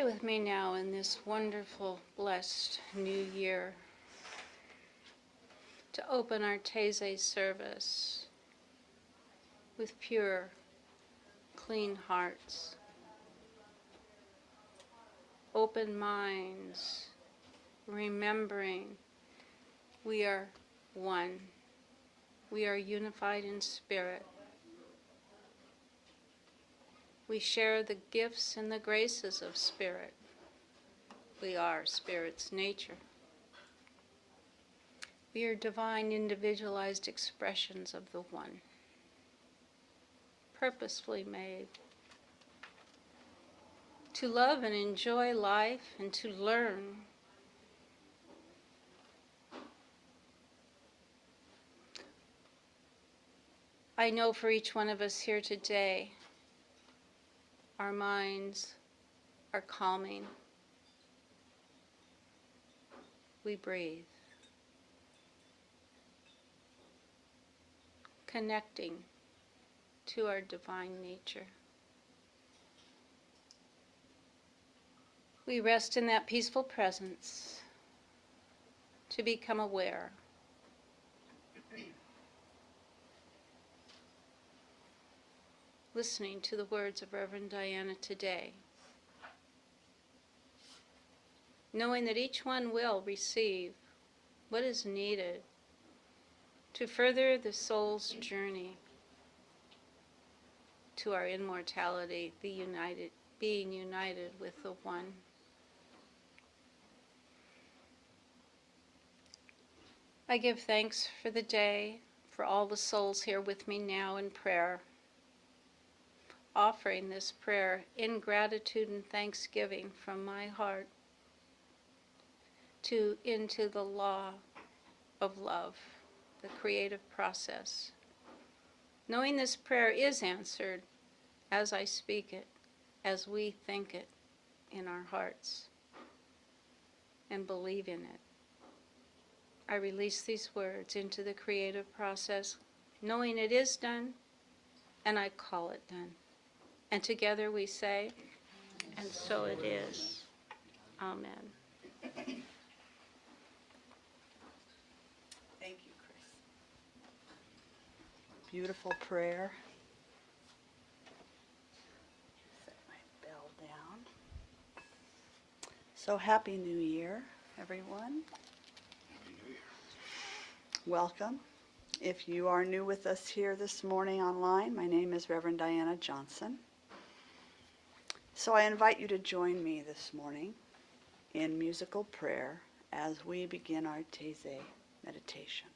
with me now in this wonderful, blessed new year to open our Taizé service with pure, clean hearts, open minds, remembering we are one. We are unified in spirit. We share the gifts and the graces of spirit. We are spirit's nature. We are divine, individualized expressions of the one, purposefully made to love and enjoy life and to learn. I know for each one of us here today, our minds are calming. We breathe, connecting to our divine nature. We rest in that peaceful presence to become aware. Listening to the words of Reverend Diana today, knowing that each one will receive what is needed to further the soul's journey to our immortality, being united with the one. I give thanks for the day, for all the souls here with me now in prayer, offering this prayer in gratitude and thanksgiving from my heart into the law of love, the creative process. Knowing this prayer is answered as I speak it, as we think it in our hearts and believe in it. I release these words into the creative process, knowing it is done, and I call it done. And together we say, and so it is. Amen. Thank you, Chris. Beautiful prayer. Set my bell down. So happy New Year, everyone. Happy New Year. Welcome. If you are new with us here this morning online, my name is Reverend Diana Johnson. So I invite you to join me this morning in musical prayer as we begin our Taizé meditation.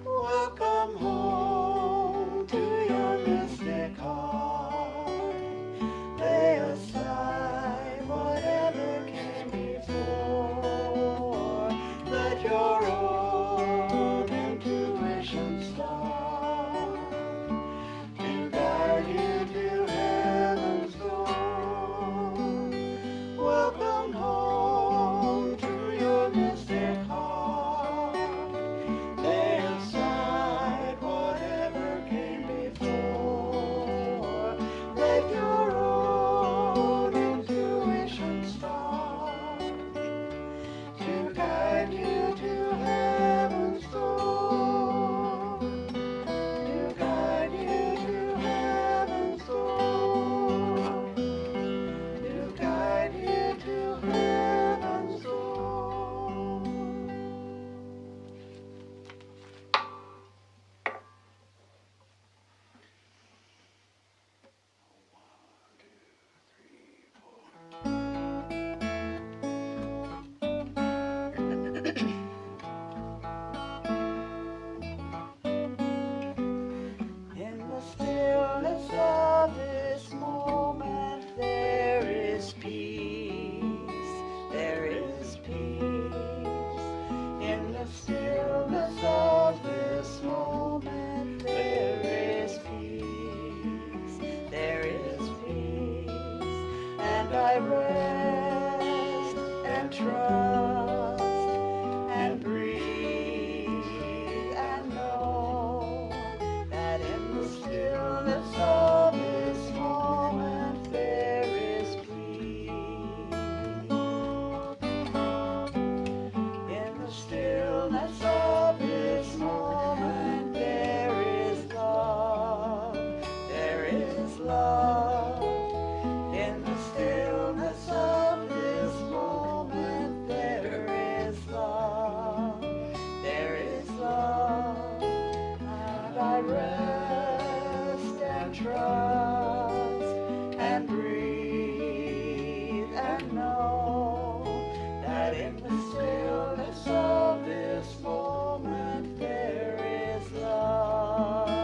Welcome home to your mystic heart. Lay aside whatever came before. rest and trust and breathe and know that in the stillness of this moment there is love.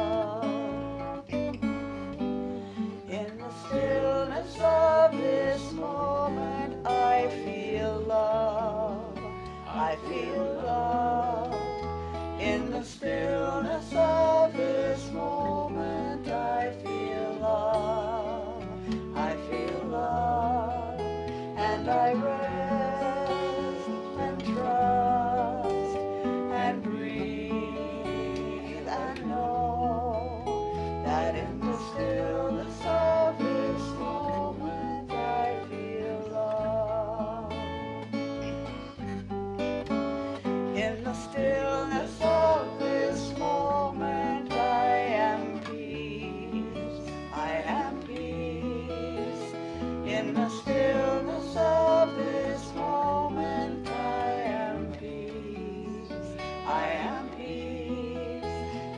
In the stillness of this moment I feel love. I feel love. In the stillness of this moment I feel love. I feel love. And I rest and trust and breathe and know that in the stillness of this moment I feel love. In the stillness of this moment I am peace. I am peace. In the stillness of this moment I am peace. I am peace.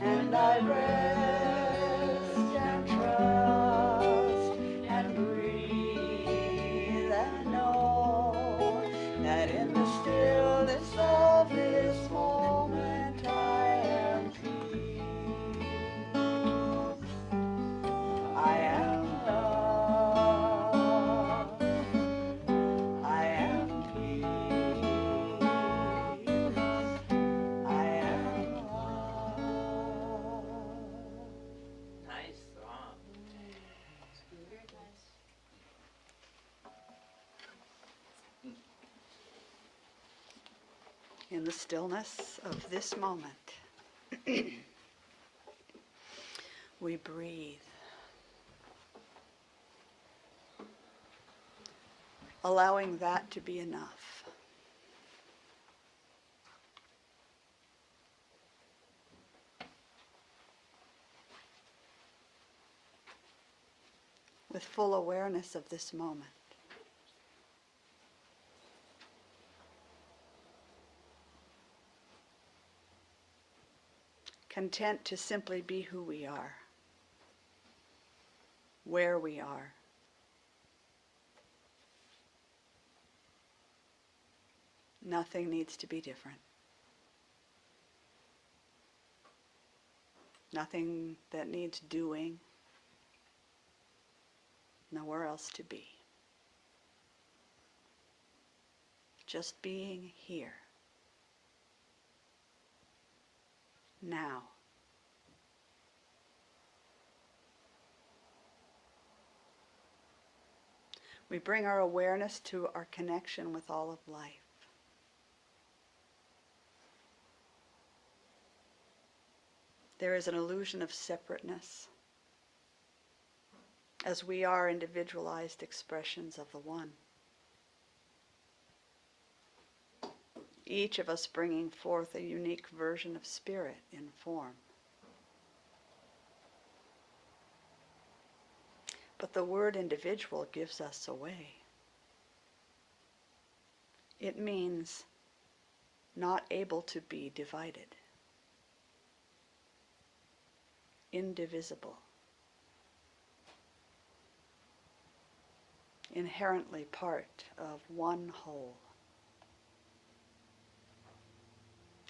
And I rest and trust and breathe and know that in the stillness of this moment I am peace. I am love. I am peace. I am love. Nice song. Very nice. In the stillness of this moment, we breathe, allowing that to be enough. With full awareness of this moment. Content to simply be who we are, where we are. Nothing needs to be different. Nothing that needs doing. Nowhere else to be. Just being here. Now. We bring our awareness to our connection with all of life. There is an illusion of separateness, as we are individualized expressions of the One. Each of us bringing forth a unique version of spirit in form. But the word individual gives us away. It means not able to be divided. Indivisible. Inherently part of one whole.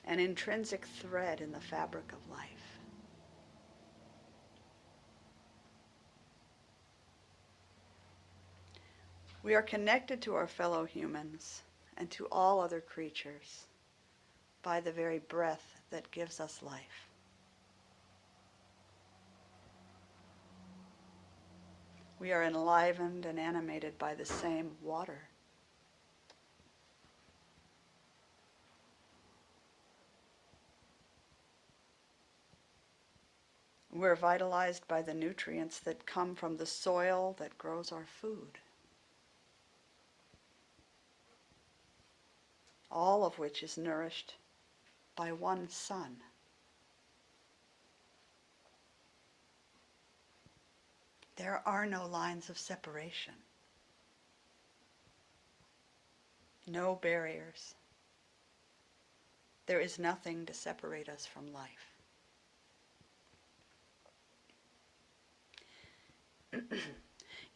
An intrinsic thread in the fabric of life. We are connected to our fellow humans and to all other creatures by the very breath that gives us life. We are enlivened and animated by the same water. We're vitalized by the nutrients that come from the soil that grows our food. All of which is nourished by one sun. There are no lines of separation. No barriers. There is nothing to separate us from life.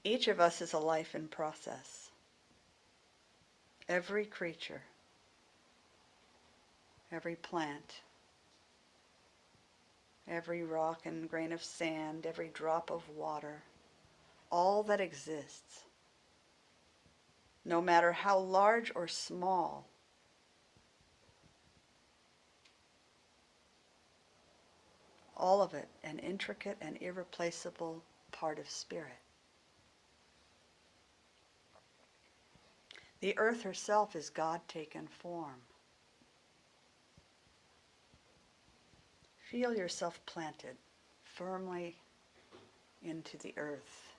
Each of us is a life in process. Every creature, every plant, every rock and grain of sand, every drop of water, all that exists, no matter how large or small, all of it an intricate and irreplaceable part of spirit. The earth herself is God-taken form. Feel yourself planted firmly into the earth.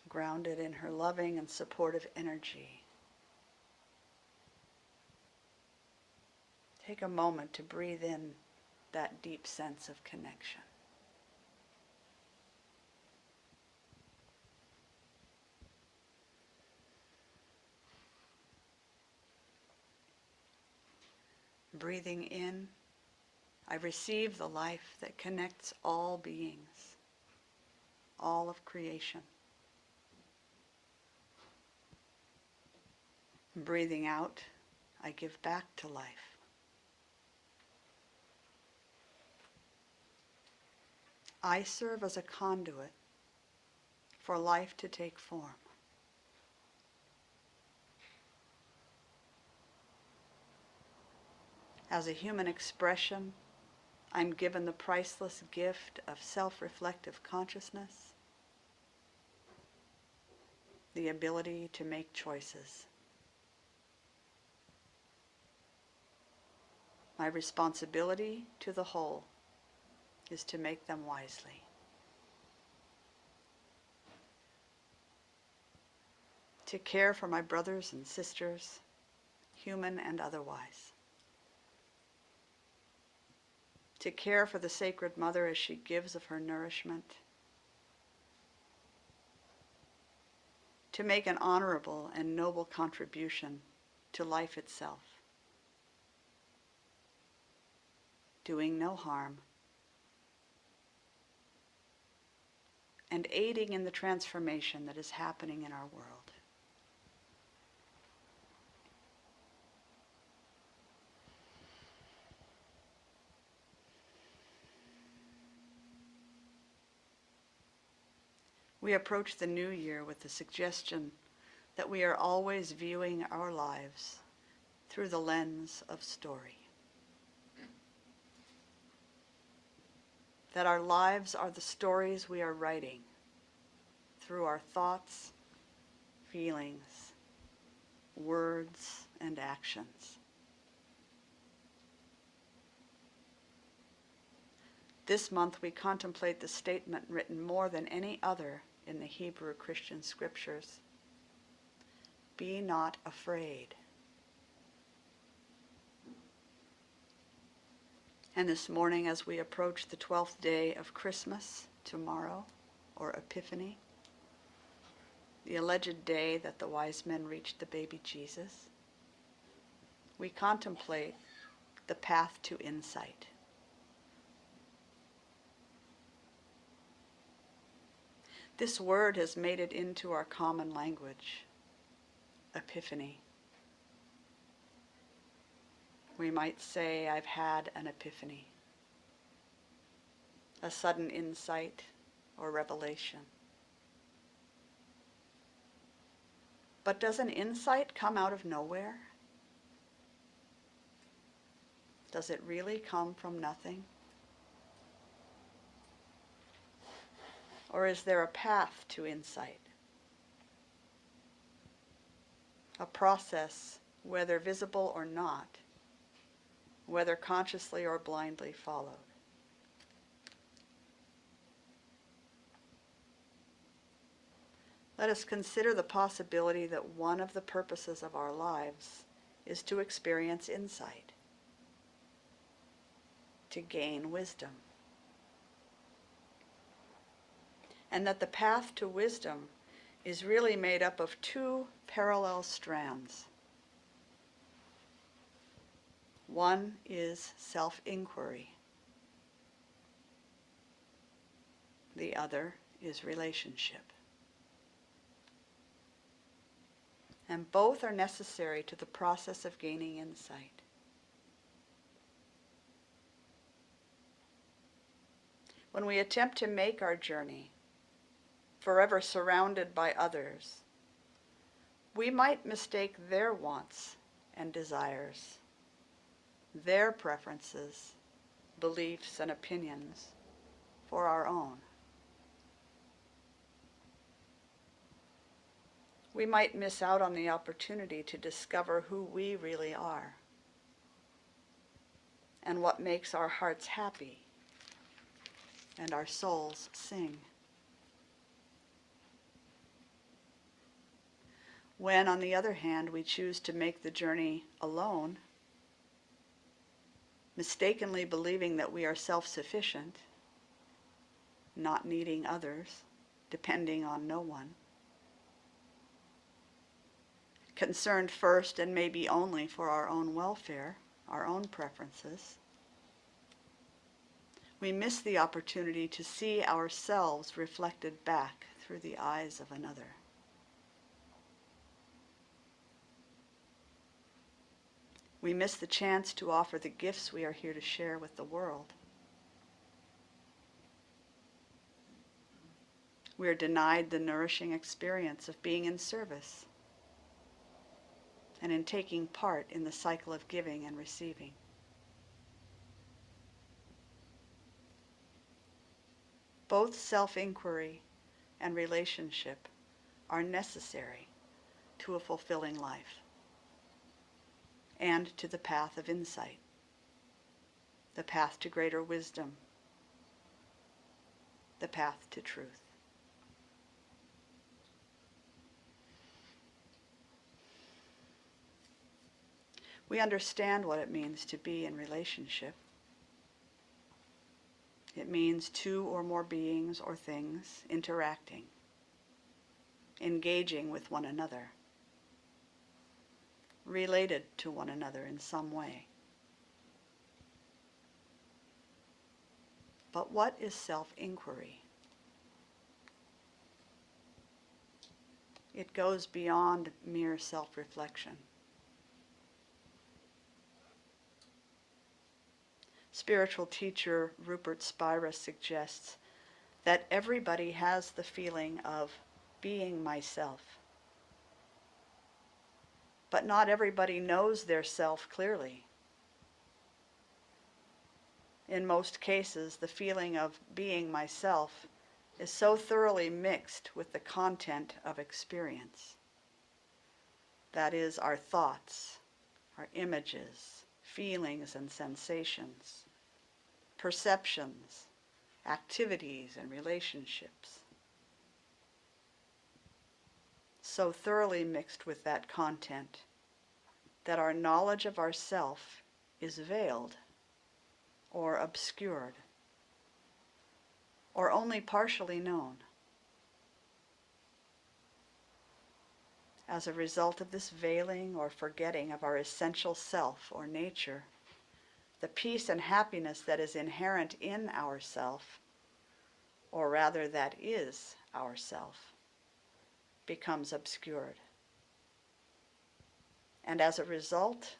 Grounded in her loving and supportive energy. Take a moment to breathe in that deep sense of connection. Breathing in, I receive the life that connects all beings, all of creation. Breathing out, I give back to life. I serve as a conduit for life to take form. As a human expression, I'm given the priceless gift of self-reflective consciousness, the ability to make choices. My responsibility to the whole is to make them wisely. To care for my brothers and sisters, human and otherwise. To care for the Sacred Mother as she gives of her nourishment. To make an honorable and noble contribution to life itself. Doing no harm. And aiding in the transformation that is happening in our world. We approach the new year with the suggestion that we are always viewing our lives through the lens of story. That our lives are the stories we are writing through our thoughts, feelings, words, and actions. This month we contemplate the statement written more than any other in the Hebrew Christian scriptures. Be not afraid. And this morning, as we approach the 12th day of Christmas, tomorrow, or Epiphany, the alleged day that the wise men reached the baby Jesus, we contemplate the path to insight. This word has made it into our common language, Epiphany. We might say, I've had an epiphany, a sudden insight or revelation. But does an insight come out of nowhere? Does it really come from nothing? Or is there a path to insight? A process, whether visible or not, whether consciously or blindly followed. Let us consider the possibility that one of the purposes of our lives is to experience insight, to gain wisdom. And that the path to wisdom is really made up of two parallel strands. One is self-inquiry. The other is relationship. And both are necessary to the process of gaining insight. When we attempt to make our journey forever surrounded by others, we might mistake their wants and desires, their preferences, beliefs, and opinions for our own. We might miss out on the opportunity to discover who we really are and what makes our hearts happy and our souls sing. When, on the other hand, we choose to make the journey alone, mistakenly believing that we are self-sufficient, not needing others, depending on no one, concerned first and maybe only for our own welfare, our own preferences, we miss the opportunity to see ourselves reflected back through the eyes of another. We miss the chance to offer the gifts we are here to share with the world. We are denied the nourishing experience of being in service and in taking part in the cycle of giving and receiving. Both self-inquiry and relationship are necessary to a fulfilling life and to the path of insight, the path to greater wisdom, the path to truth. We understand what it means to be in relationship. It means two or more beings or things interacting, engaging with one another, related to one another in some way. But what is self-inquiry? It goes beyond mere self-reflection. Spiritual teacher Rupert Spira suggests that everybody has the feeling of being myself. But not everybody knows their self clearly. In most cases, the feeling of being myself is so thoroughly mixed with the content of experience. That is, our thoughts, our images, feelings and sensations, perceptions, activities and relationships. So thoroughly mixed with that content that our knowledge of ourself is veiled or obscured or only partially known. As a result of this veiling or forgetting of our essential self or nature, the peace and happiness that is inherent in ourself, or rather that is ourself, becomes obscured. And as a result,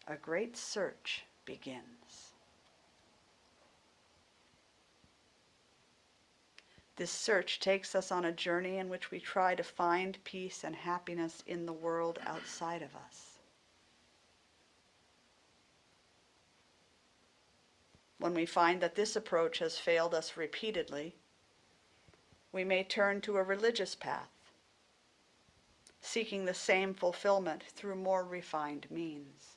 a great search begins. This search takes us on a journey in which we try to find peace and happiness in the world outside of us. When we find that this approach has failed us repeatedly, we may turn to a religious path, seeking the same fulfillment through more refined means.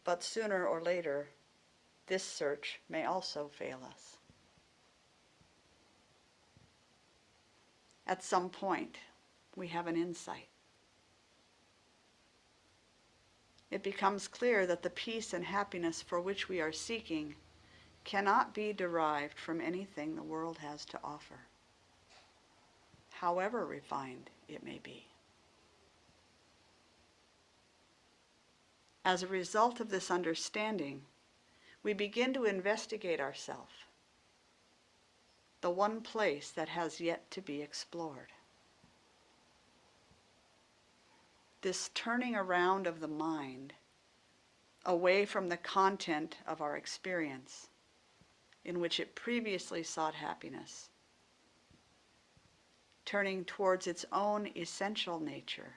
But sooner or later, this search may also fail us. At some point, we have an insight. It becomes clear that the peace and happiness for which we are seeking cannot be derived from anything the world has to offer, however refined it may be. As a result of this understanding, we begin to investigate ourselves, the one place that has yet to be explored. This turning around of the mind away from the content of our experience in which it previously sought happiness, turning towards its own essential nature.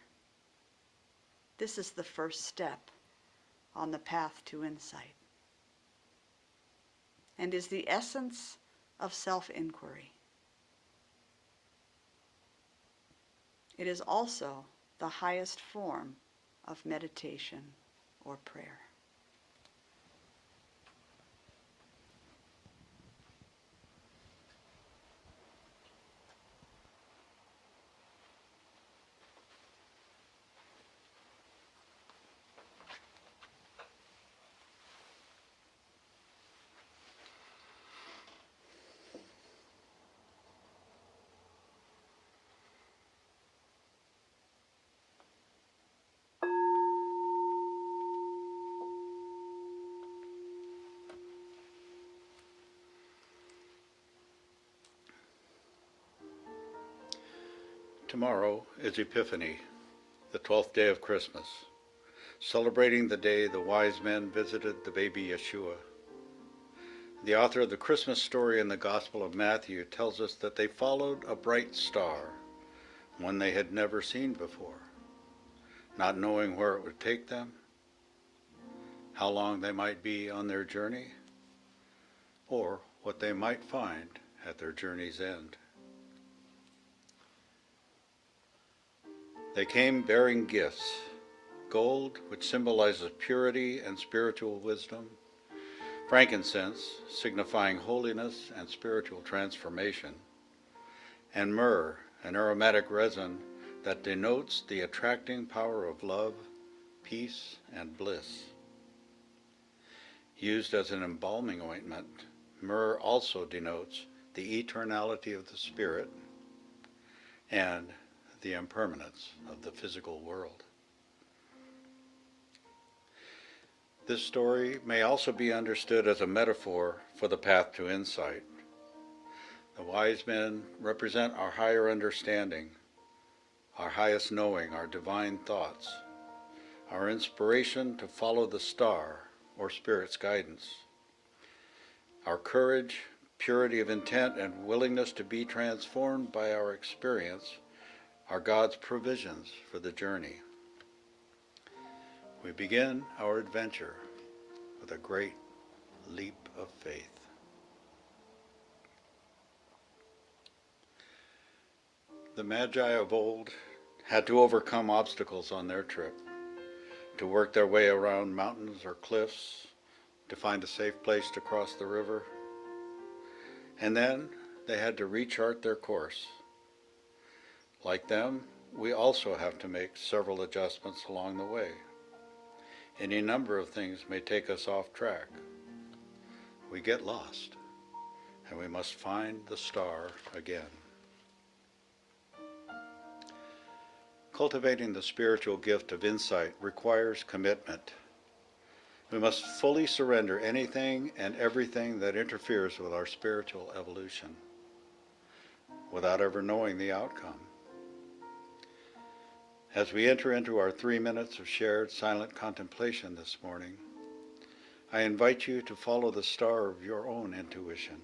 This is the first step on the path to insight, and is the essence of self-inquiry. It is also the highest form of meditation or prayer. Tomorrow is Epiphany, the 12th day of Christmas, celebrating the day the wise men visited the baby Yeshua. The author of the Christmas story in the Gospel of Matthew tells us that they followed a bright star, one they had never seen before, not knowing where it would take them, how long they might be on their journey, or what they might find at their journey's end. They came bearing gifts, gold, which symbolizes purity and spiritual wisdom, frankincense, signifying holiness and spiritual transformation, and myrrh, an aromatic resin that denotes the attracting power of love, peace, and bliss. Used as an embalming ointment, myrrh also denotes the eternality of the spirit and the impermanence of the physical world. This story may also be understood as a metaphor for the path to insight. The wise men represent our higher understanding, our highest knowing, our divine thoughts, our inspiration to follow the star or Spirit's guidance. Our courage, purity of intent, and willingness to be transformed by our experience are God's provisions for the journey. We begin our adventure with a great leap of faith. The Magi of old had to overcome obstacles on their trip, to work their way around mountains or cliffs, to find a safe place to cross the river. And then they had to rechart their course. Like them, we also have to make several adjustments along the way. Any number of things may take us off track. We get lost, and we must find the star again. Cultivating the spiritual gift of insight requires commitment. We must fully surrender anything and everything that interferes with our spiritual evolution, without ever knowing the outcome. As we enter into our 3 minutes of shared silent contemplation this morning, I invite you to follow the star of your own intuition,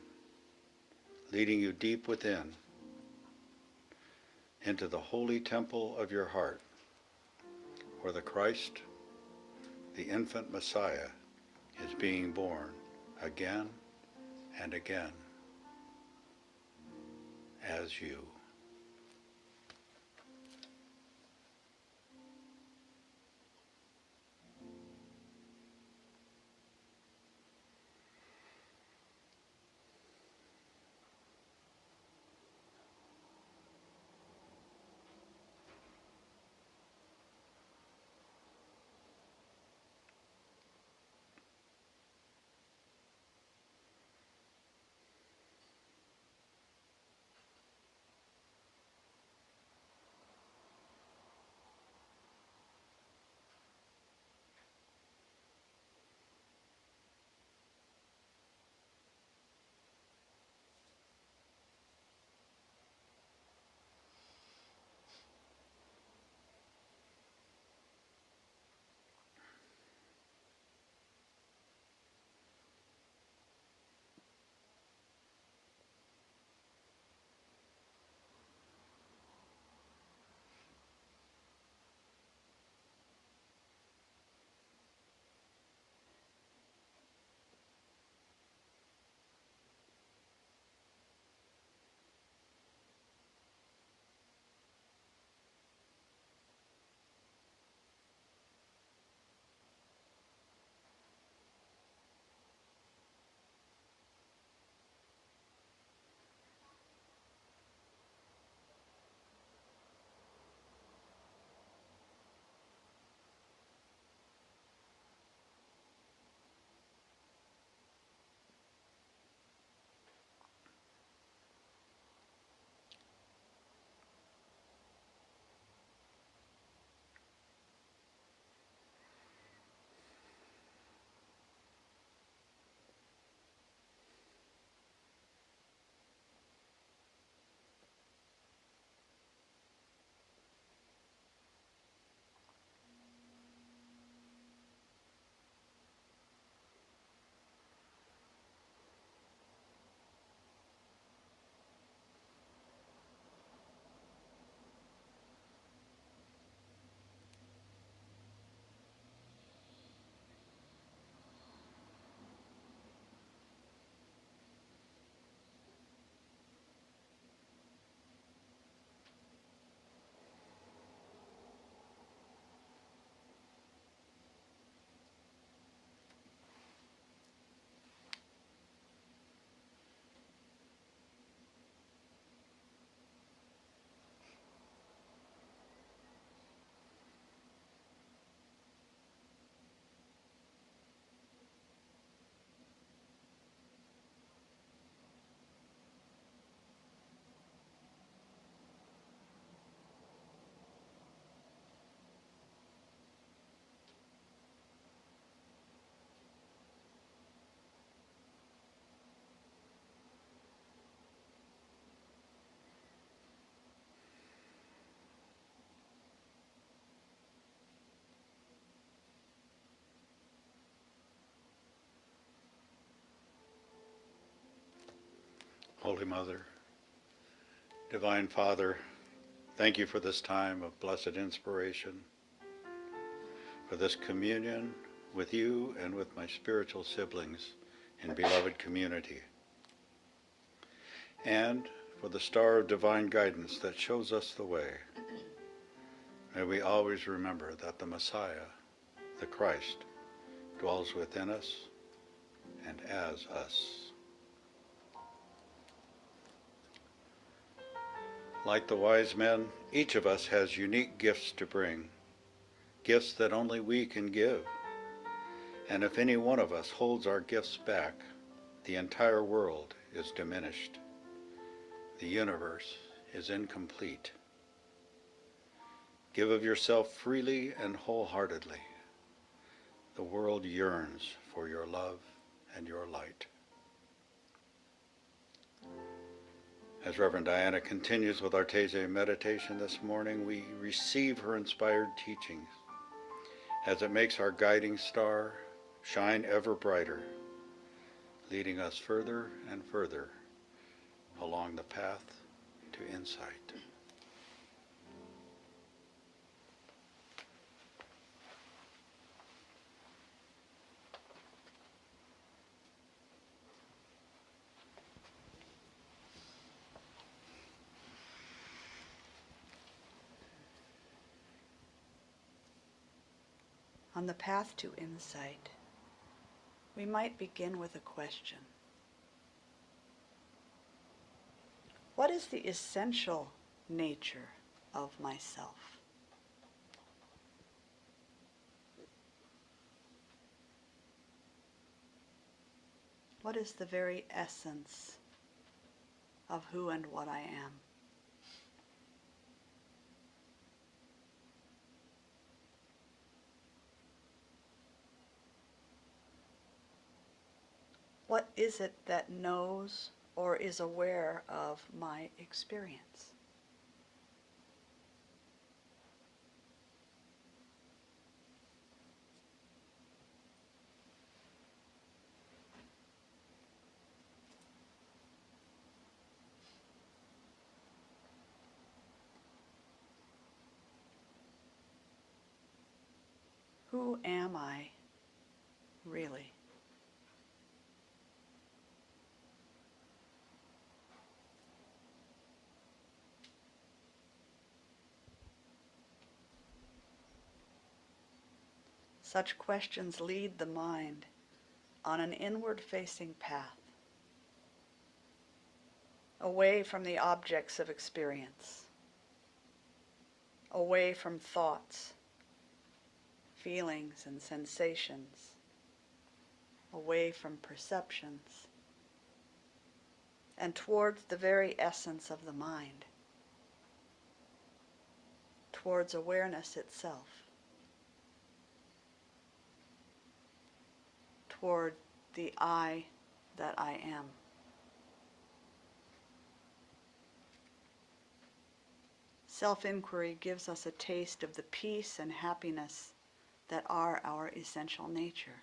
leading you deep within, into the holy temple of your heart, where the Christ, the infant Messiah, is being born again and again as you. Holy Mother. Divine Father, thank you for this time of blessed inspiration, for this communion with you and with my spiritual siblings in beloved community, and for the star of divine guidance that shows us the way. May we always remember that the Messiah, the Christ, dwells within us and as us. Like the wise men, each of us has unique gifts to bring, gifts that only we can give. And if any one of us holds our gifts back, the entire world is diminished. The universe is incomplete. Give of yourself freely and wholeheartedly. The world yearns for your love and your light. As Reverend Diana continues with our Taizé meditation this morning, we receive her inspired teachings as it makes our guiding star shine ever brighter, leading us further and further along the path to insight. On the path to insight, we might begin with a question. What is the essential nature of myself? What is the very essence of who and what I am? What is it that knows or is aware of my experience? Who am I really? Such questions lead the mind on an inward-facing path, away from the objects of experience, away from thoughts, feelings and sensations, away from perceptions, and towards the very essence of the mind, towards awareness itself, toward the I that I am. Self-inquiry gives us a taste of the peace and happiness that are our essential nature.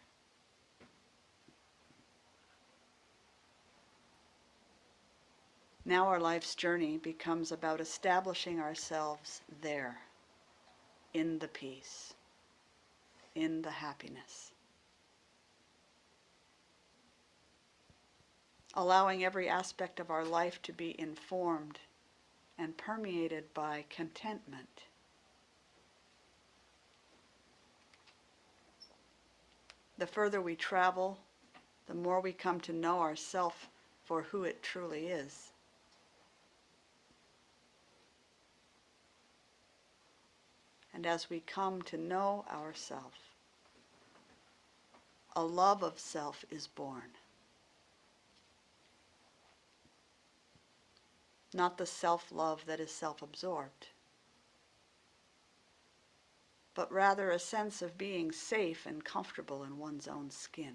Now our life's journey becomes about establishing ourselves there, in the peace, in the happiness. Allowing every aspect of our life to be informed and permeated by contentment. The further we travel, the more we come to know ourselves for who it truly is. And as we come to know ourselves, a love of self is born. Not the self-love that is self-absorbed, but rather a sense of being safe and comfortable in one's own skin.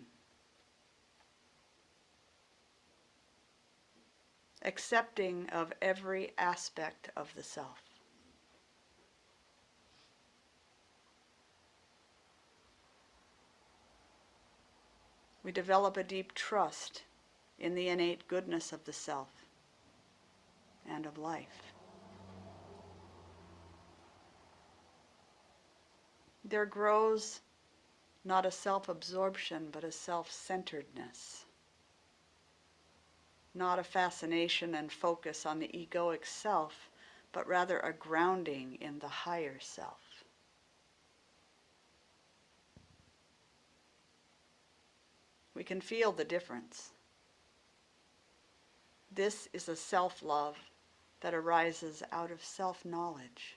Accepting of every aspect of the self. We develop a deep trust in the innate goodness of the self, and of life. There grows not a self-absorption, but a self-centeredness. Not a fascination and focus on the egoic self, but rather a grounding in the higher self. We can feel the difference. This is a self-love that arises out of self-knowledge.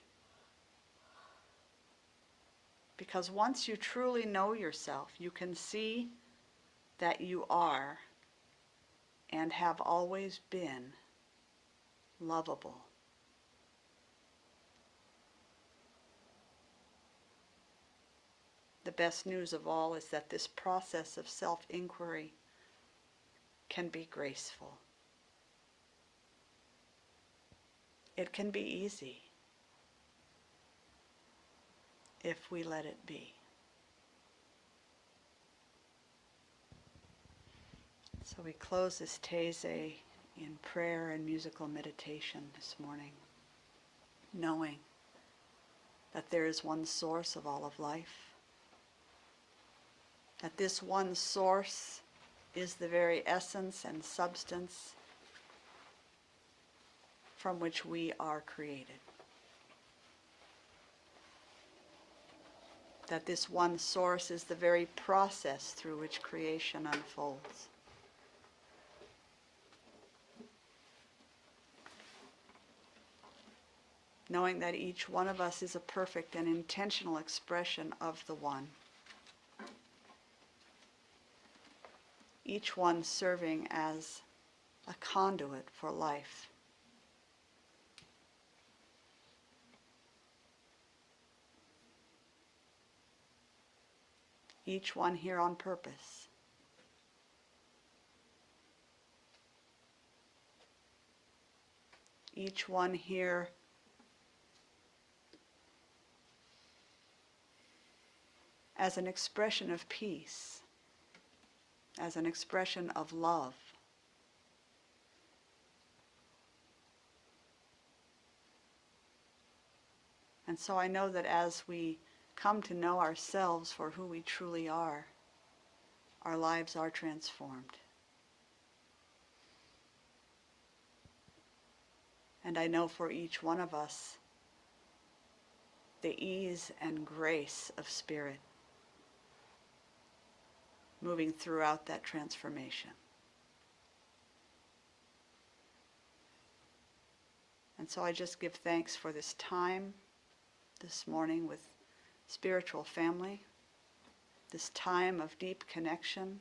Because once you truly know yourself, you can see that you are and have always been lovable. The best news of all is that this process of self-inquiry can be graceful. It can be easy if we let it be. So we close this Teze in prayer and musical meditation this morning, knowing that there is one source of all of life, that this one source is the very essence and substance from which we are created. That this one source is the very process through which creation unfolds. Knowing that each one of us is a perfect and intentional expression of the one. Each one serving as a conduit for life. Each one here on purpose. Each one here as an expression of peace, as an expression of love. And so I know that as we come to know ourselves for who we truly are, our lives are transformed. And I know for each one of us, the ease and grace of spirit moving throughout that transformation. And so I just give thanks for this time this morning with spiritual family, this time of deep connection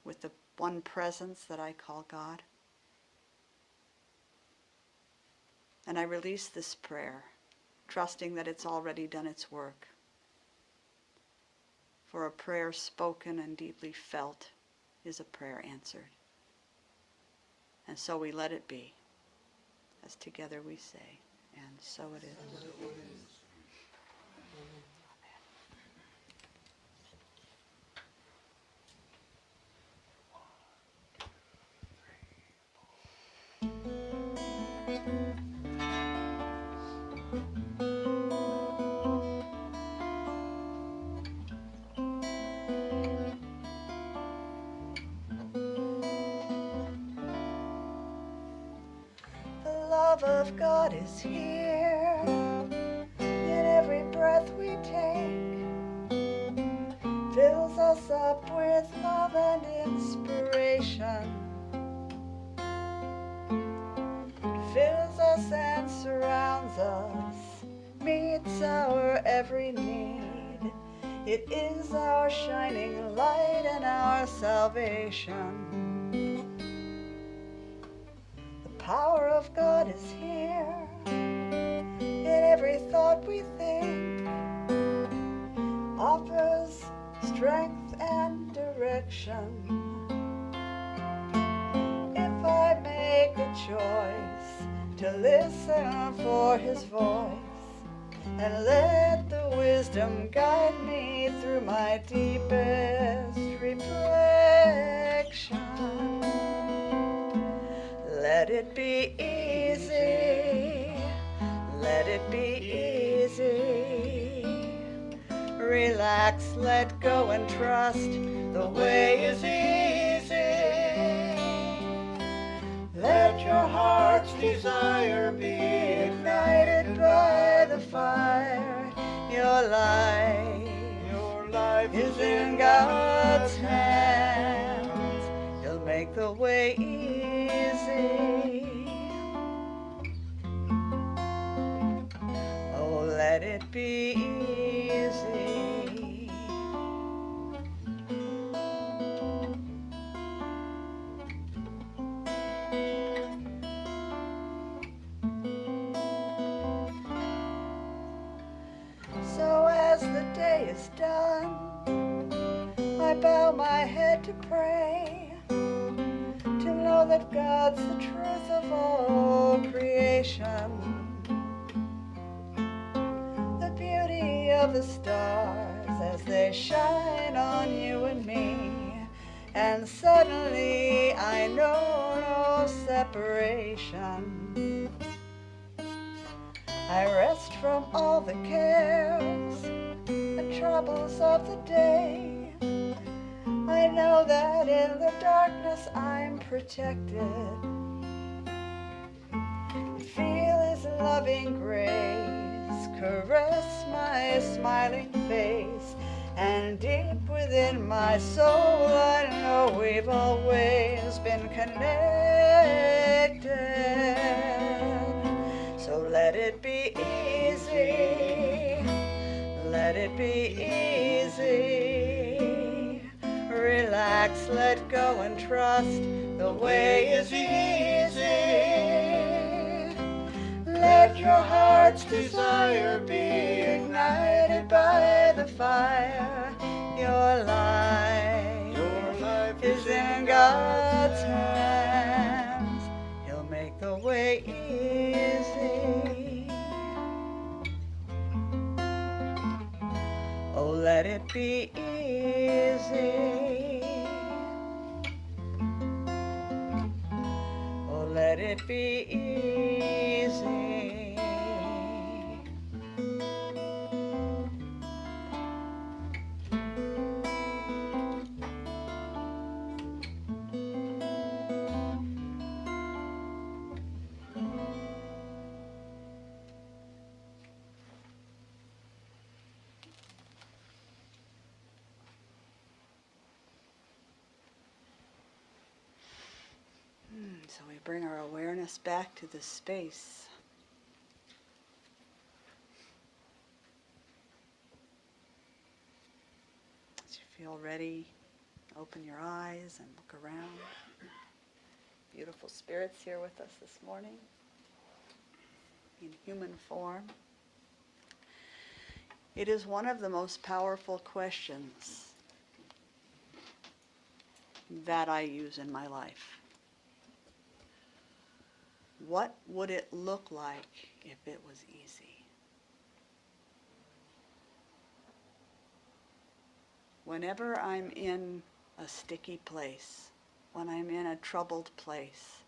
with the one presence that I call God. And I release this prayer, trusting that it's already done its work. For a prayer spoken and deeply felt is a prayer answered. And so we let it be, as together we say, and so it is. The love of God is here in every breath we take, fills us up with love and inspiration, fills us and surrounds us, meets our every need. It is our shining light and our salvation. The power of God is here in every thought we think, offers strength and direction. If I make a choice to listen for His voice and let the wisdom guide me through my deepest reflection, let it be Relax, let go and trust. The way is easy. Let your heart's desire be ignited by the fire. Your life is in God's hands. He'll make the way easy. Oh, let it be easy. So as the day is done, I bow my head to pray, to know that God's the truth of all creation. The beauty of the stars as they shine on you and me, and suddenly I know no separation. I rest from all the cares, the troubles of the day. I know that in the darkness I'm protected. Feel His loving grace caress my smiling face, and deep within my soul I know we've always been connected. So let it be easy, let it be easy. Relax, let go and trust. The way is easy. Let your heart's desire be ignited by the fire. Your life is in God's hands. He'll make the way easy. Oh, let it be easy. Oh, let it be easy. So we bring our awareness back to this space. As you feel ready, open your eyes and look around. Beautiful spirits here with us this morning in human form. It is one of the most powerful questions that I use in my life. What would it look like if it was easy? Whenever I'm in a sticky place, when I'm in a troubled place,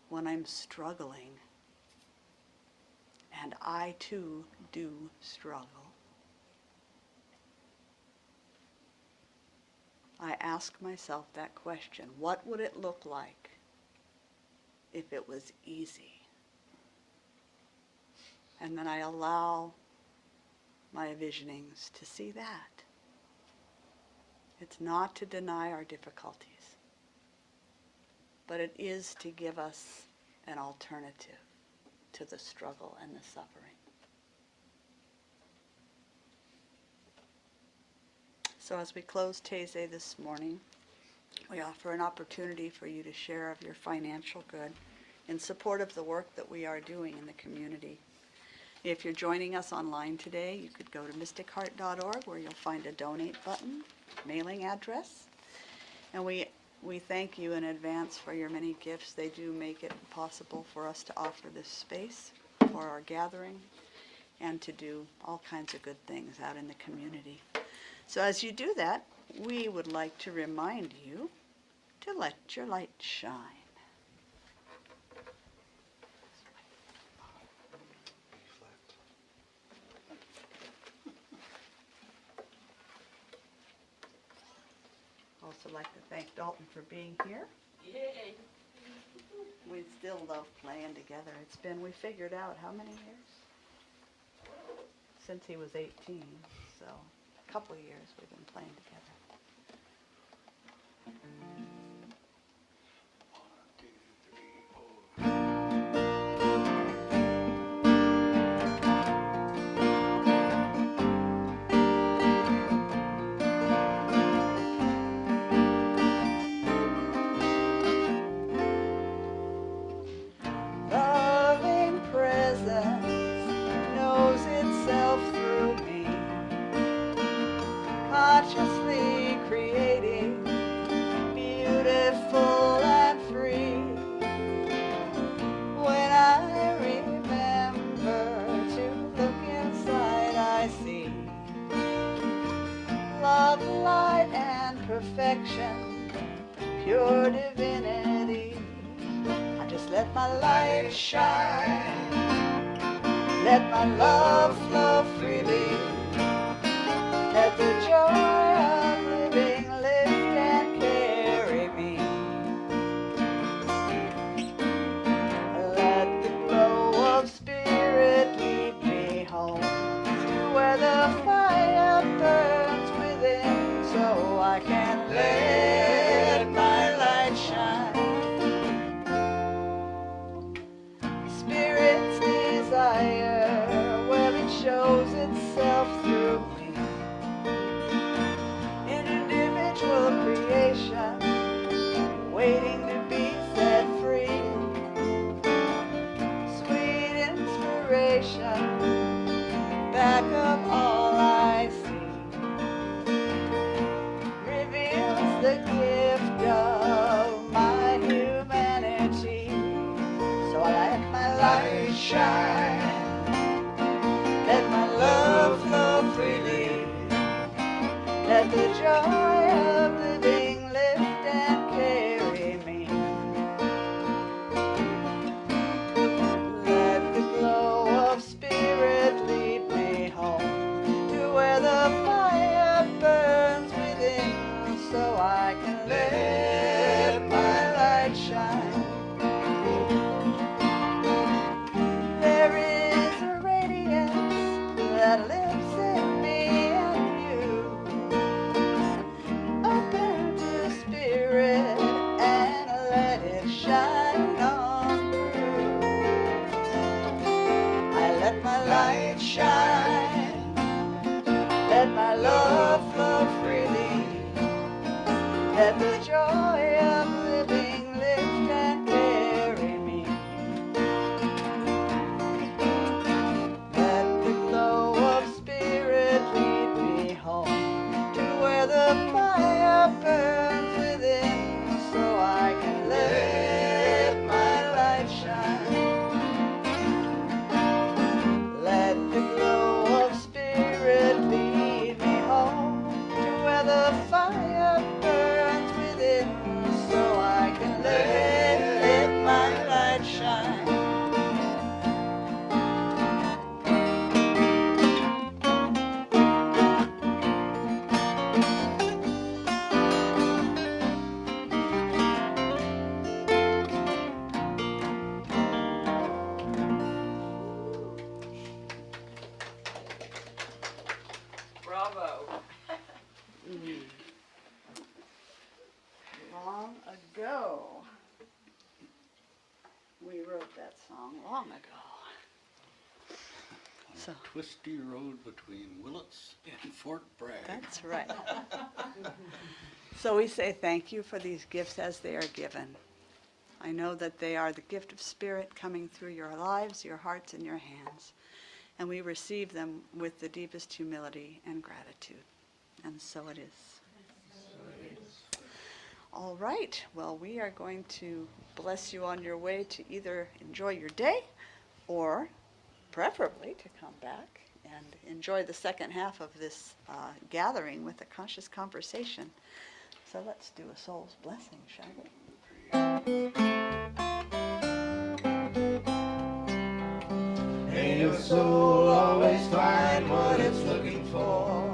when I'm struggling, and I too do struggle, I ask myself that question: what would it look like if it was easy? And then I allow my visionings to see that. It's not to deny our difficulties, but it is to give us an alternative to the struggle and the suffering. So as we close Taizé this morning, we offer an opportunity for you to share of your financial good in support of the work that we are doing in the community. If you're joining us online today, you could go to mysticheart.org where you'll find a donate button, mailing address. And we thank you in advance for your many gifts. They do make it possible for us to offer this space for our gathering and to do all kinds of good things out in the community. So as you do that, we would like to remind you to let your light shine. also like to thank Dalton for being here. Yay. We still love playing together. It's been, we figured out how many years? Since he was 18, so a couple of years we've been playing together. Loving presence knows itself through me, consciously creating, beautiful and free. When I remember to look inside, I see love, light, and perfection, pure divinity. I just let my light shine, let my love flow freely, let the joy of living lift and carry me. Let the glow of spirit lead me home to where the fire burns within, so I can let my light shine. Spirit's desire, where it shows itself through me, in individual creation, waiting to be set free. Sweet inspiration, back of all I see, reveals the gift of my humanity. So I let my light shine, let my love flow freely, let the joy of living lift and carry me. Let the glow of spirit lead me home to where the fire burns within, so I can let my light shine. There is a radiance that lives in me and you. Open to spirit and let it shine on through. I let my light shine, let my love flow freely, let the joy of living lift and carry me. Let the glow of spirit lead me home to where the fire burns within, so I can let my light shine. Let the glow of spirit lead me home to where the fire burns within, so I can let my light shine. Bravo. Long ago. We wrote that song long ago. So, Twisty road between Willits and Fort Bragg. that's right. So we say thank you for these gifts as they are given. I know that they are the gift of spirit coming through your lives, your hearts, and your hands. And we receive them with the deepest humility and gratitude. And so it is. All right. Well, we are going to bless you on your way to either enjoy your day or preferably to come back and enjoy the second half of this gathering with a conscious conversation. So let's do a soul's blessing, shall we? May your soul always find what it's looking for.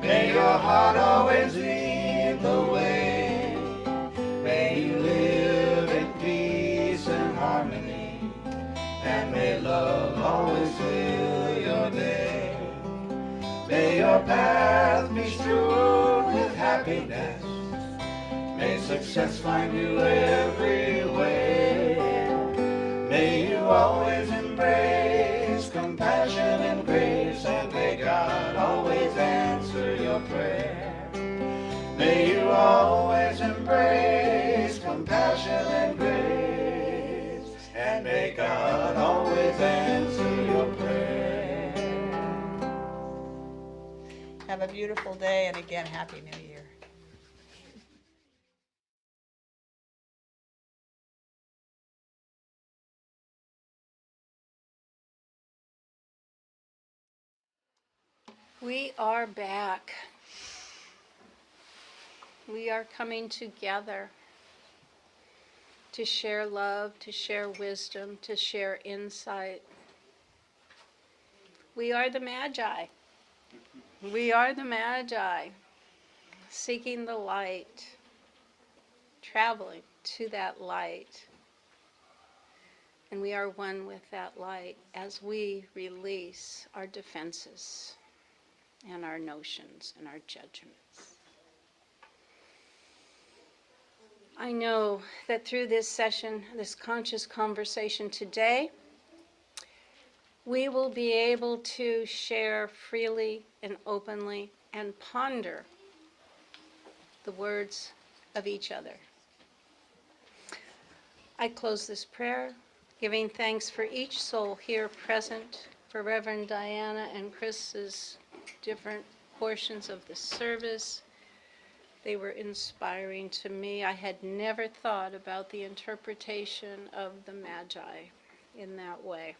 May your heart always lead the way. path be strewn with happiness. May success find you everywhere. May you always embrace compassion and grace, and may God always answer your prayer. May you always embrace compassion and grace, and may God always answer your prayer. Have a beautiful day, and again, Happy New Year. We are back. We are coming together to share love, to share wisdom, to share insight. We are the Magi. We are the Magi, seeking the light, traveling to that light. And we are one with that light as we release our defenses and our notions and our judgments. I know that through this session, this conscious conversation today, we will be able to share freely and openly and ponder the words of each other. I close this prayer, giving thanks for each soul here present, for Reverend Diana and Chris's different portions of the service. They were inspiring to me. I had never thought about the interpretation of the Magi in that way.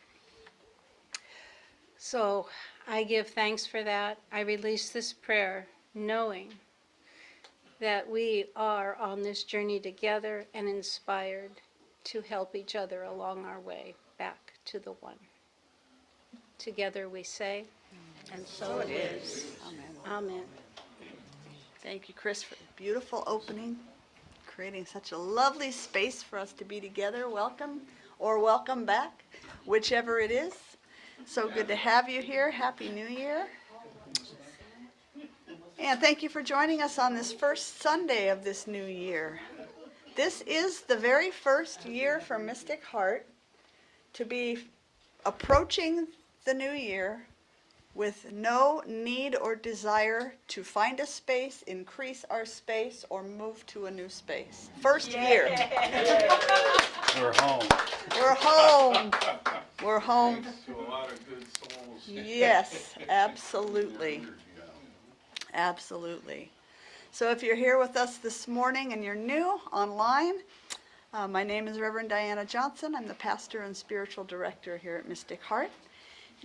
So I give thanks for that. I release this prayer knowing that we are on this journey together and inspired to help each other along our way back to the one. Together we say, and so it is. Amen. Amen. Thank you, Chris, for the beautiful opening, creating such a lovely space for us to be together. Welcome, or welcome back, whichever it is. So good to have you here. Happy New Year. And thank you for joining us on this first Sunday of this new year. This is the very first year for Mystic Heart to be approaching the new year with no need or desire to find a space, increase our space, or move to a new space. First year. We're home. We're home. We're home. To a lot of good souls. Yes, absolutely. Absolutely. So if you're here with us this morning and you're new online, my name is Reverend Diana Johnson. I'm the pastor and spiritual director here at Mystic Heart.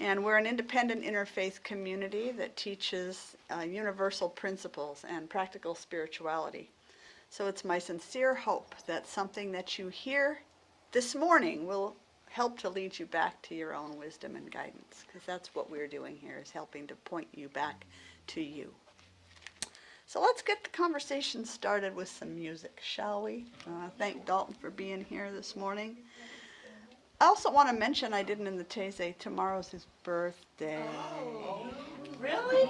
And we're an independent interfaith community that teaches universal principles and practical spirituality. So it's my sincere hope that something that you hear this morning will help to lead you back to your own wisdom and guidance, because that's what we're doing here, is helping to point you back to you. So let's get the conversation started with some music, shall we? Thank Dalton for being here this morning. I also want to mention, I didn't in the Taizé, tomorrow's his birthday. Oh, really?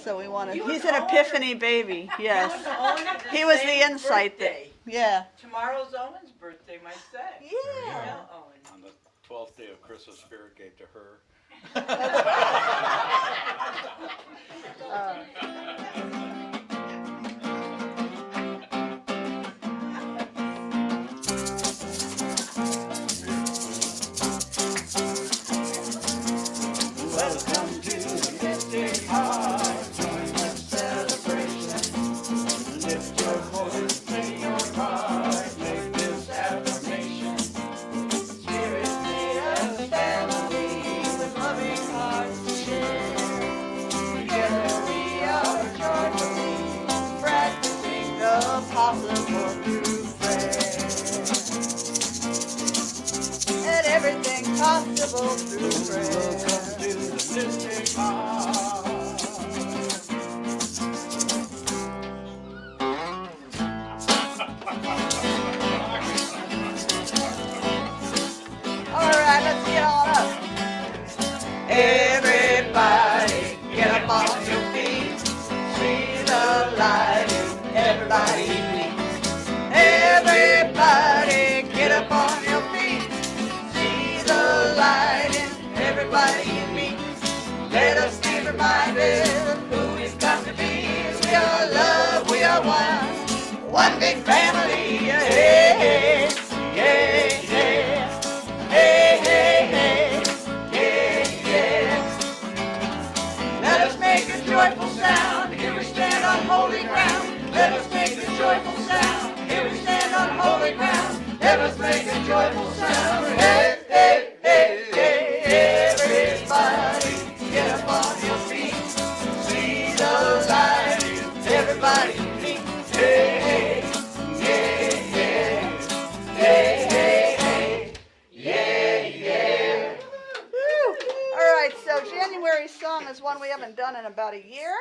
So we want to, he's an Epiphany baby, yes. He was the insight that, yeah. Tomorrow's Owen's birthday, my son. Yeah. Owen. On the 12th day of Chris's spirit gave to her. Welcome to the Mystic Heart. Join the celebration. Lift your voice, sing your part. Make this affirmation. Spirit made us family with loving hearts to share. Together we are joyfully practicing the possible through prayer. And everything possible through prayer. Welcome to the Mystic Heart. All right, let's get on up. Everybody, get up on your feet. the light in everybody meets. Everybody get up on your feet. See the light in everybody meets. Let us be reminded of who we've come to be. We are love, we are one big family. Hey, hey, yeah, yeah. Hey, hey, hey, yeah, yeah. Let us make a joyful sound. Here we stand on holy ground. Let us make a joyful sound. Here we stand on holy ground. Let us make a joyful sound. Hey, hey, hey, hey, everybody, get up on your feet. See the light in everybody meet. Hey, hey, yeah, yeah. Hey, hey, hey, yeah, yeah. Woo. All right, so January song is one we haven't done in about a year.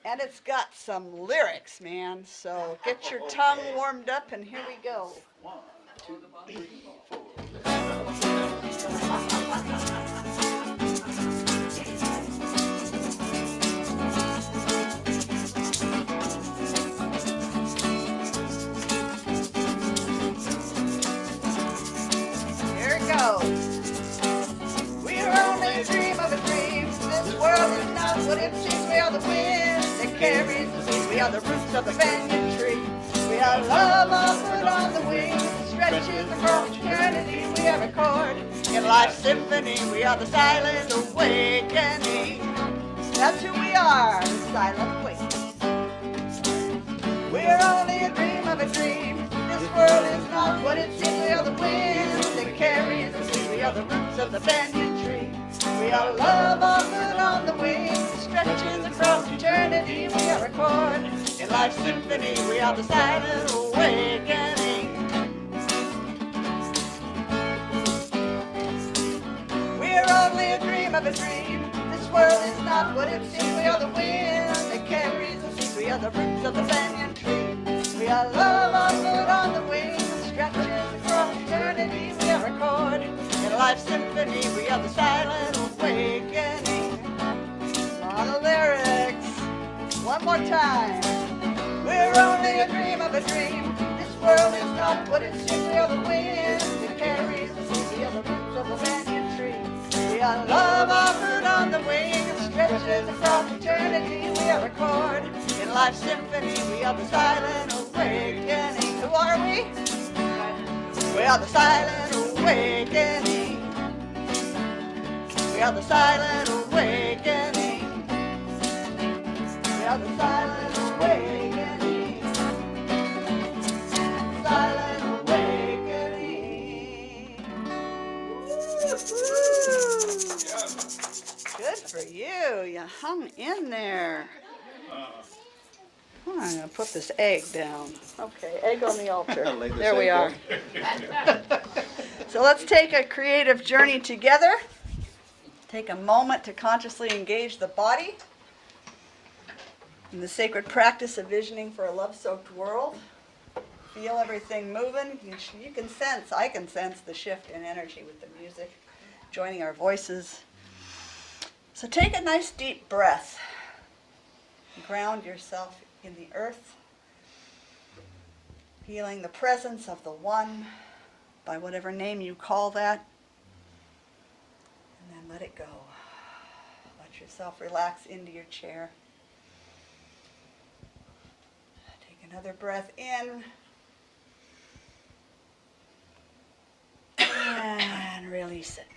And it's got some lyrics, man. So get your tongue warmed up, and here we go. 1, 2, 3, 4. Here it goes. We are only a dream of a dream. This world is not what it seems. We are the wind that carries the sea. We are the roots of the banyan tree. We are love offered on the wing. Stretches across eternity. We are a chord in life's symphony. We are the silent awakening. That's who we are, the silent awakening. We're only a dream of a dream. This world is not what it seems. We are the wind that carries the sea. We are the roots of the banyan tree. We are love offered on the wing. Stretches across eternity. We are a chord in life's symphony. We are the silent awakening. We're only a dream of a dream. This world is not what it seems. We are the wind that carries the sea. We are the roots of the banyan tree. We are love offered on the wing. Stretches across eternity. We are a chord in life's symphony. We are the silent awakening. On the lyrics, one more time. We're only a dream of a dream. This world is not what it seems. We are the wind that carries the sea. We are the roots of the banyan tree. We are love offered on the wing. Stretches across eternity. We are a chord in life's symphony. We are the silent awakening. Who are we? We are the silent awakening. We are the silent awakening. We are the silent awakening. Silent awakening. Woo-hoo. Good for you. You hung in there. I'm going to put this egg down. Okay, egg on the altar. Lay this There we egg are. down. So let's take a creative journey together. Take a moment to consciously engage the body in the sacred practice of visioning for a love-soaked world. Feel everything moving. You can sense, I can sense the shift in energy with the music, joining our voices. So take a nice deep breath. Ground yourself in the earth, feeling the presence of the one, by whatever name you call that, and then let it go. Let yourself relax into your chair. Take another breath in, and release it.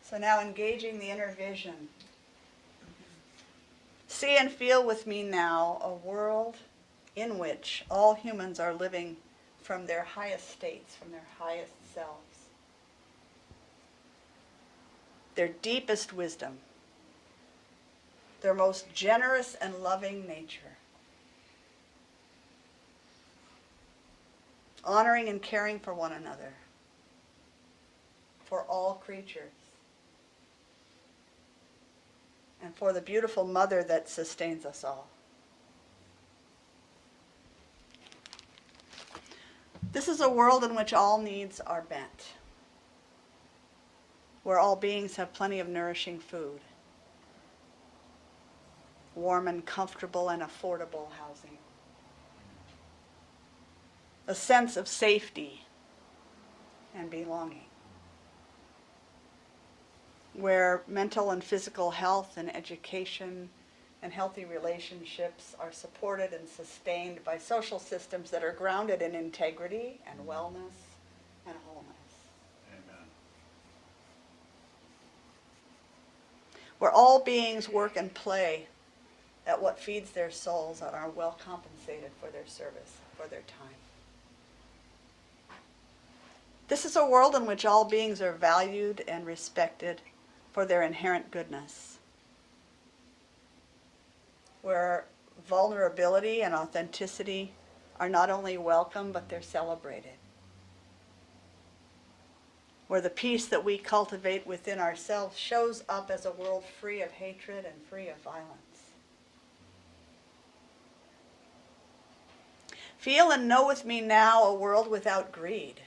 So now engaging the inner vision. See and feel with me now a world in which all humans are living from their highest states, from their highest selves, their deepest wisdom, their most generous and loving nature, honoring and caring for one another, for all creatures, and for the beautiful mother that sustains us all. This is a world in which all needs are met, where all beings have plenty of nourishing food, warm and comfortable and affordable housing. A sense of safety and belonging, where mental and physical health and education and healthy relationships are supported and sustained by social systems that are grounded in integrity and wellness and wholeness. Amen. Where all beings work and play at what feeds their souls and are well compensated for their service, for their time. This is a world in which all beings are valued and respected for their inherent goodness, where vulnerability and authenticity are not only welcome, but they're celebrated, where the peace that we cultivate within ourselves shows up as a world free of hatred and free of violence. Feel and know with me now a world without greed,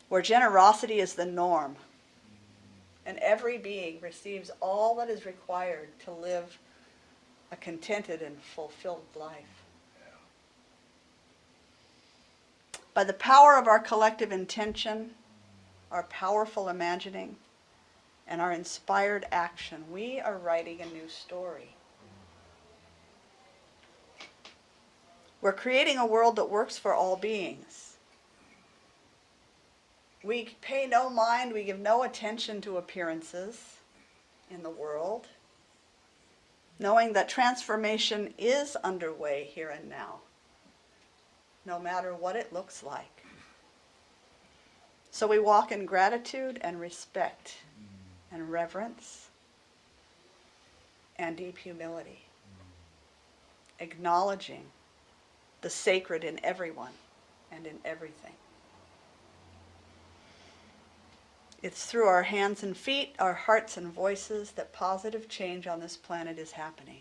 where generosity is the norm, and every being receives all that is required to live a contented and fulfilled life. By the power of our collective intention, our powerful imagining, and our inspired action, we are writing a new story. We're creating a world that works for all beings. We pay no mind, we give no attention to appearances in the world, knowing that transformation is underway here and now, no matter what it looks like. So we walk in gratitude and respect and reverence and deep humility, acknowledging the sacred in everyone and in everything. It's through our hands and feet, our hearts and voices, that positive change on this planet is happening.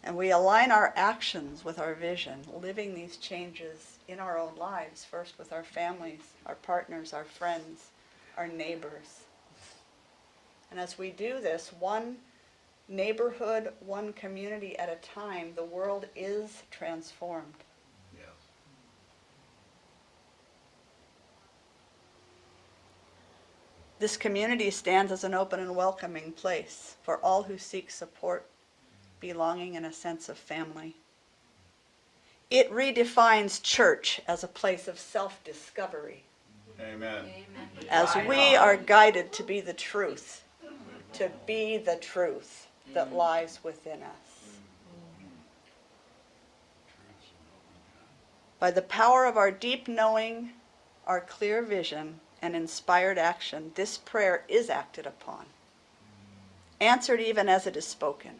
And we align our actions with our vision, living these changes in our own lives, first with our families, our partners, our friends, our neighbors. And as we do this, one neighborhood, one community at a time, the world is transformed. This community stands as an open and welcoming place for all who seek support, belonging, and a sense of family. It redefines church as a place of self-discovery. Amen. As we are guided to be the truth that lies within us. By the power of our deep knowing, our clear vision, and inspired action, this prayer is acted upon, answered even as it is spoken.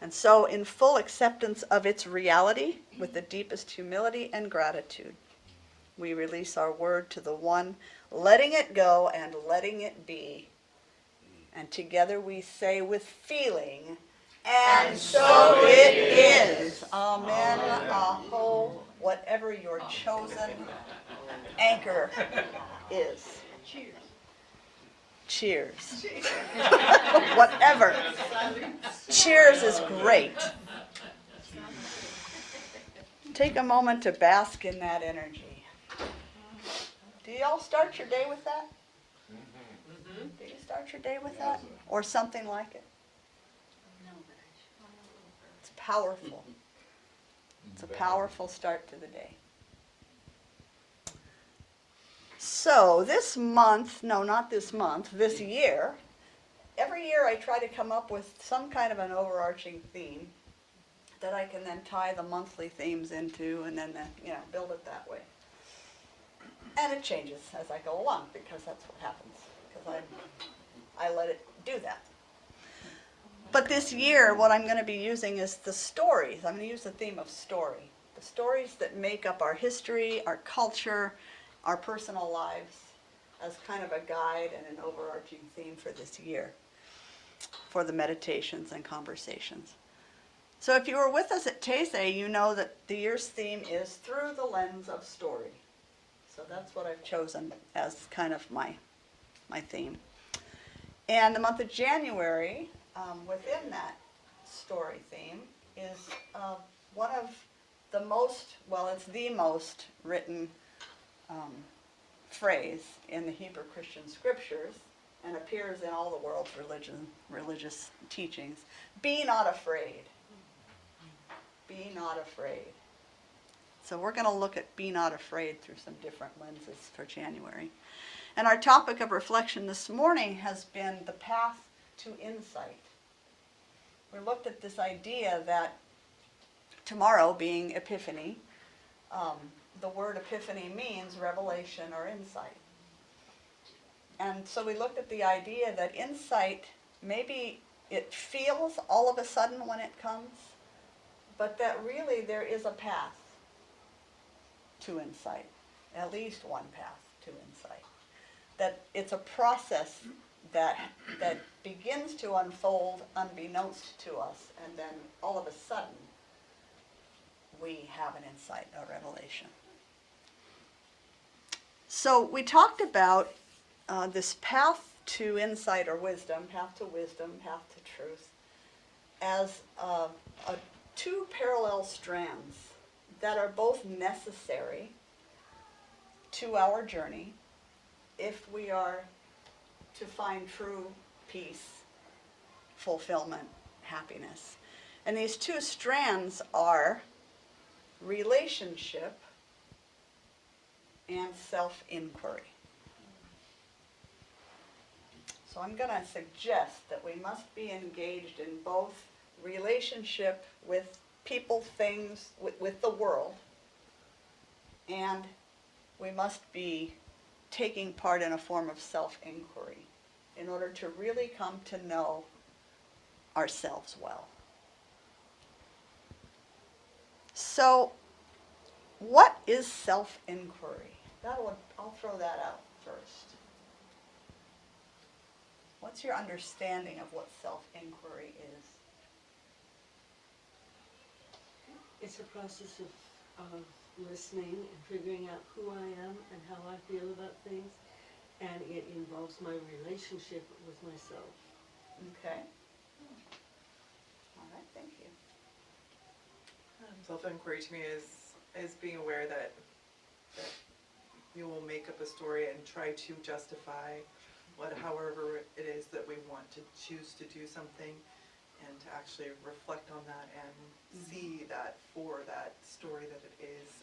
And so, in full acceptance of its reality, with the deepest humility and gratitude, we release our word to the one, letting it go and letting it be. And together we say with feeling, and so it is. Amen. Aho. Whatever your chosen anchor is. Cheers. Whatever. Cheers is great. Take a moment to bask in that energy. Do y'all start your day with that? Do you start your day with that? Or something like it? It's powerful. It's a powerful start to the day. So this month, no, not this month, this year, every year I try to come up with some kind of an overarching theme that I can then tie the monthly themes into and then build it that way. And it changes as I go along because that's what happens, because I let it do that. But this year, what I'm going to be using is the stories. I'm going to use the theme of story. The stories that make up our history, our culture, our personal lives, as kind of a guide and an overarching theme for this year, for the meditations and conversations. So if you were with us at Taizé, you know that the year's theme is through the lens of story. So that's what I've chosen as kind of my theme. And the month of January, within that story theme, is one of the most, well, it's the most written phrase in the Hebrew Christian scriptures and appears in all the world's religious teachings. Be not afraid. Be not afraid. So we're going to look at be not afraid through some different lenses for January. And our topic of reflection this morning has been the path to insight. We looked at this idea that tomorrow being Epiphany, the word epiphany means revelation or insight. And so we looked at the idea that insight, maybe it feels all of a sudden when it comes, but that really there is a path to insight, at least one path to insight. That it's a process that begins to unfold unbeknownst to us, and then all of a sudden we have an insight, a revelation. So we talked about this path to insight or wisdom, path to truth, as two parallel strands that are both necessary to our journey if we are to find true peace, fulfillment, happiness. And these two strands are relationship and self-inquiry. So I'm going to suggest that we must be engaged in both relationship with people, things, with the world, and we must be taking part in a form of self-inquiry in order to really come to know ourselves well. So, what is self-inquiry? I'll throw that out first. What's your understanding of what self-inquiry is? It's a process of listening and figuring out who I am and how I feel about things, and it involves my relationship with myself. Okay. All right, thank you. Self-inquiry to me is being aware that we will make up a story and try to justify however it is that we want to choose to do something, and to actually reflect on that and see that for that story that it is,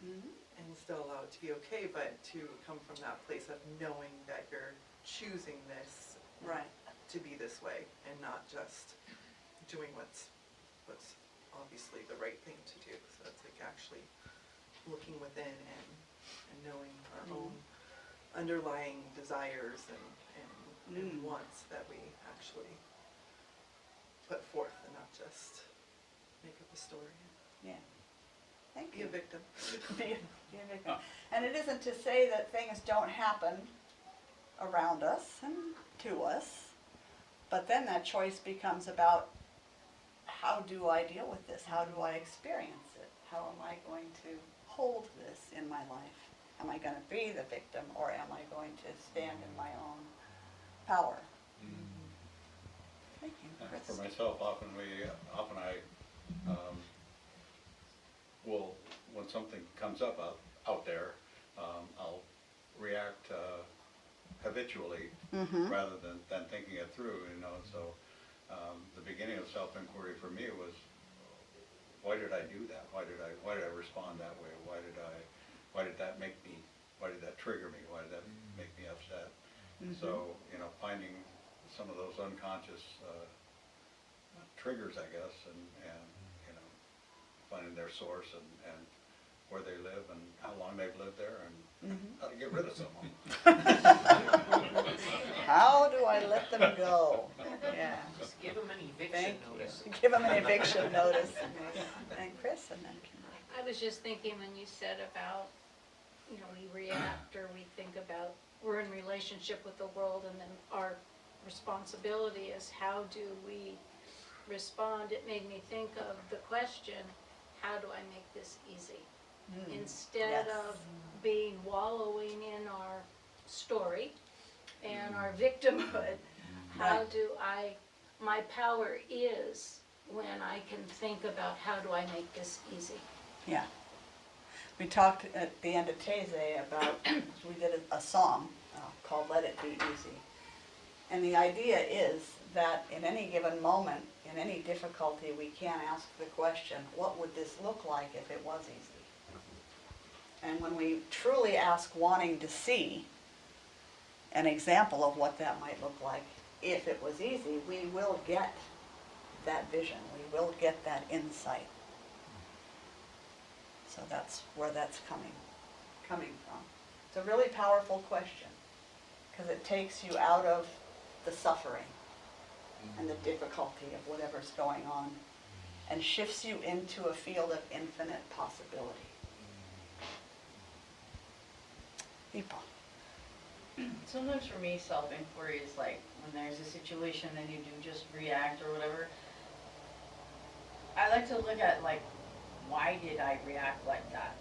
and still allow it to be okay, but to come from that place of knowing that you're choosing this Right. to be this way, and not just doing what's obviously the right thing to do. So it's like actually looking within and knowing our own underlying desires and wants that we actually put forth, and not just make up a story. Yeah. Thank Be you. a victim. Be a victim. And it isn't to say that things don't happen around us and to us, but then that choice becomes about, how do I deal with this? How do I experience it? How am I going to hold this in my life? Am I going to be the victim, or am I going to stand in my own power? Thank you, Chris. For myself, often I will, when something comes up out there, I'll react habitually rather than thinking it through, you know. So the beginning of self-inquiry for me was, why did I do that? Why did I respond that way? Why did that trigger me? Why did that make me upset? So, you know, finding some of those unconscious triggers, I guess, and you know, finding their source and where they live and how long they've lived there and how to get rid of some of them. How do I let them go? Yeah. Just give them an eviction Thank notice. you. Give them an eviction notice. And Chris, and then Kimberly. I was just thinking when you said about, you know, we react or we think about, we're in relationship with the world, and then our responsibility is how do we respond. It made me think of the question, how do I make this easy? Instead Yes. of being wallowing in our story and our victimhood, How Right. do my power is when I can think about how do I make this easy. Yeah. We talked at the end of Taizé about, we did a song called Let It Be Easy. And the idea is that in any given moment, in any difficulty, we can ask the question, what would this look like if it was easy? And when we truly ask wanting to see an example of what that might look like if it was easy, we will get that vision, we will get that insight. So that's where that's coming from. It's a really powerful question because it takes you out of the suffering and the difficulty of whatever's going on and shifts you into a field of infinite possibility. People. Sometimes for me, self-inquiry is like when there's a situation and you do just react or whatever. I like to look at like, why did I react like that?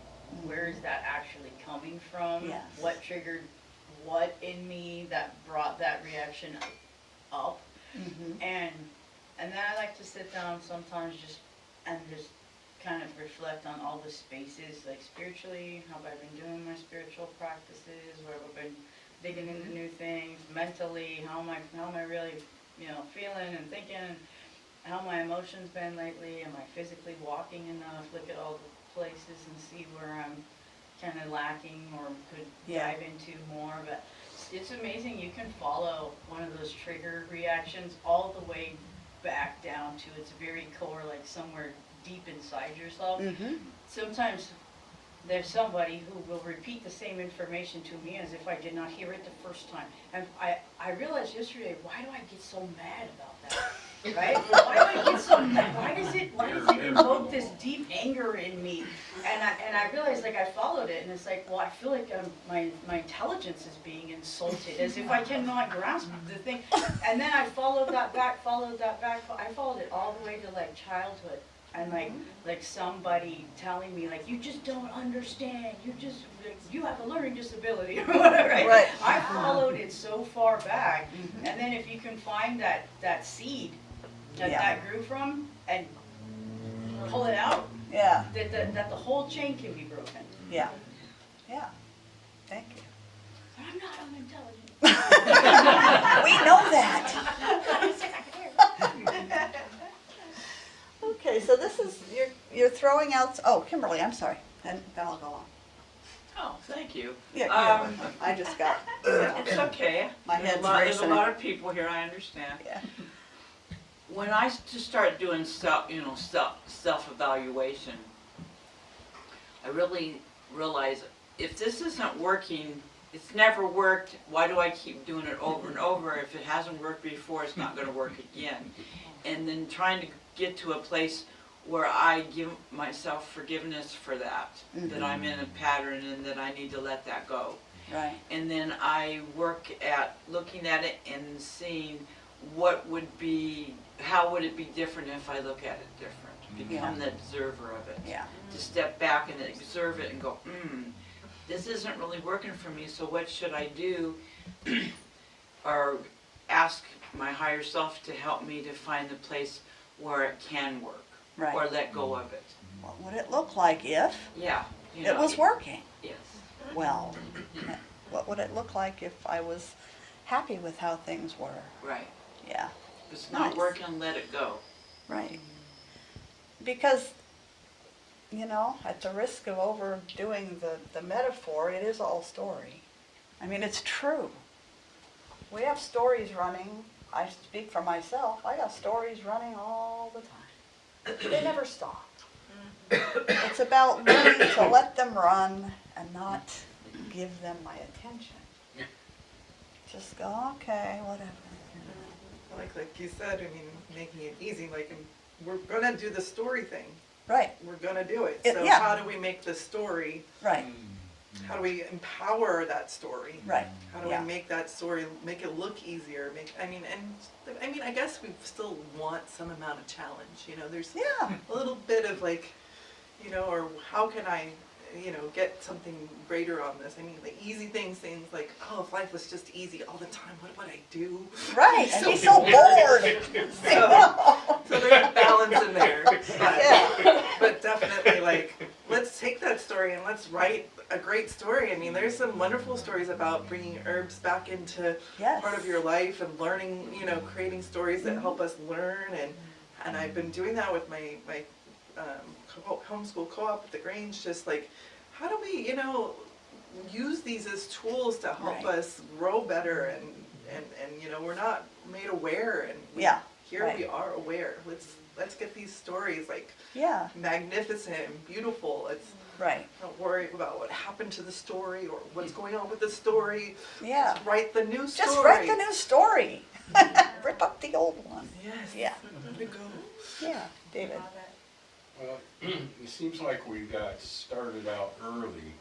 Where is that actually coming from? Yes. What triggered what in me that brought that reaction up? Mm-hmm. And then I like to sit down sometimes just kind of reflect on all the spaces, like spiritually, how have I been doing my spiritual practices, where have I been digging into new things, mentally, how am I really, feeling and thinking, how my emotions been lately, am I physically walking enough, look at all the places and see where I'm kind of lacking or could dive into more. But it's amazing, you can follow one of those trigger reactions all the way back down to its very core, like somewhere deep inside yourself. Mm-hmm. Sometimes there's somebody who will repeat the same information to me as if I did not hear it the first time. And I realized yesterday, why do I get so mad about that? Right? Why do I get so mad? Why does it invoke this deep anger in me? And I realized, like, I followed it, and it's like, well, I feel like my intelligence is being insulted, as if I cannot grasp the thing. And then I followed that back. I followed it all the way to, like, childhood. And like somebody telling me, like, you just don't understand, you have a learning disability or whatever, right? I followed it so far back, and then if you can find that seed that grew from and pull it out, that the whole chain can be broken. Yeah. Thank you. I'm not unintelligent. We know that. Okay, so this is, you're throwing out, Kimberly, I'm sorry, and then I'll go on. Oh, thank you. Yeah, I just got, It's okay. My head's There's racing. a lot of people here, I understand. yeah. When I just started doing self-evaluation, I really realized if this isn't working, it's never worked, why do I keep doing it over and over? If it hasn't worked before, it's not going to work again. And then trying to get to a place where I give myself forgiveness for that, that I'm in a pattern and that I need to let that go. Right. And then I work at looking at it and seeing what would be, how would it be different if I look at it different, become the observer of it. Yeah. To step back and observe it and go, this isn't really working for me, so what should I do? Or ask my higher self to help me to find the place where it can work, Right. or let go of it. What would it look like if Yeah. it was working? Yes. Well, what would it look like if I was happy with how things were? Right. Yeah, If it's not Nice. working, let it go. right. Because, at the risk of overdoing the metaphor, it is all story. I mean, it's true. We have stories running. I speak for myself. I got stories running all the time. They never stop. It's about learning to let them run and not give them my attention. Just go, okay, whatever. Like you said, I mean, making it easy, like, we're gonna do the story thing. Right, We're gonna do it. It- So yeah. how do we make the story, right, how do we empower that story? right. How do Yeah. we make that story, make it look easier, I guess we still want some amount of challenge, there's Yeah, a little bit of or how can I get something greater on this. I mean, the easy things like, oh, if life was just easy all the time, what would I do? Right, and he's so bored. So there's a balance in there. Yeah. But definitely, like, let's take that story and let's write a great story. I mean, there's some wonderful stories about bringing herbs back into Yes. part of your life and learning, creating stories that help us learn. And I've been doing that with my homeschool co-op at the Grange, just like, how do we, use these as tools to help Right. us grow better and we're not made aware and Yeah, here right. we are aware. Let's get these stories like Yeah, magnificent and beautiful. Let's right. not worry about what happened to the story or what's going on with the story. Yeah. Just write the new story. Just write the new story. Rip up the old one. Yes. Yeah. Let it go. Yeah, David. Well, it seems like we got started out early,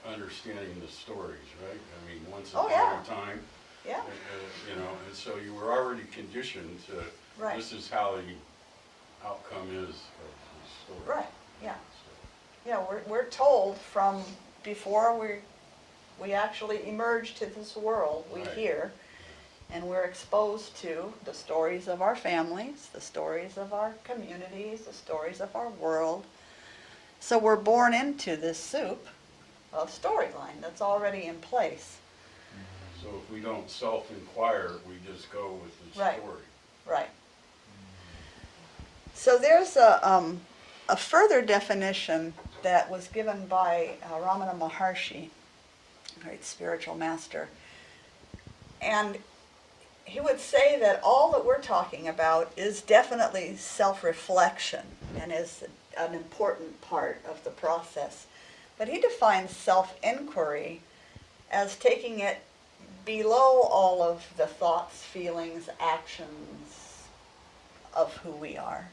understanding the stories, right? I mean, once Oh, upon yeah. a time, Yeah, and so you were already conditioned to, Right. this is how the outcome is of the story. right, yeah. So, Yeah, we're told from before we actually emerge to this world, we Right. hear, and we're exposed to the stories of our families, the stories of our communities, the stories of our world. So we're born into this soup of storyline that's already in place. so if we don't self-inquire, we just go with the Right. story. Right. So there's a further definition that was given by Ramana Maharshi, a great spiritual master. And he would say that all that we're talking about is definitely self-reflection and is an important part of the process. But he defines self-inquiry as taking it below all of the thoughts, feelings, actions of who we are,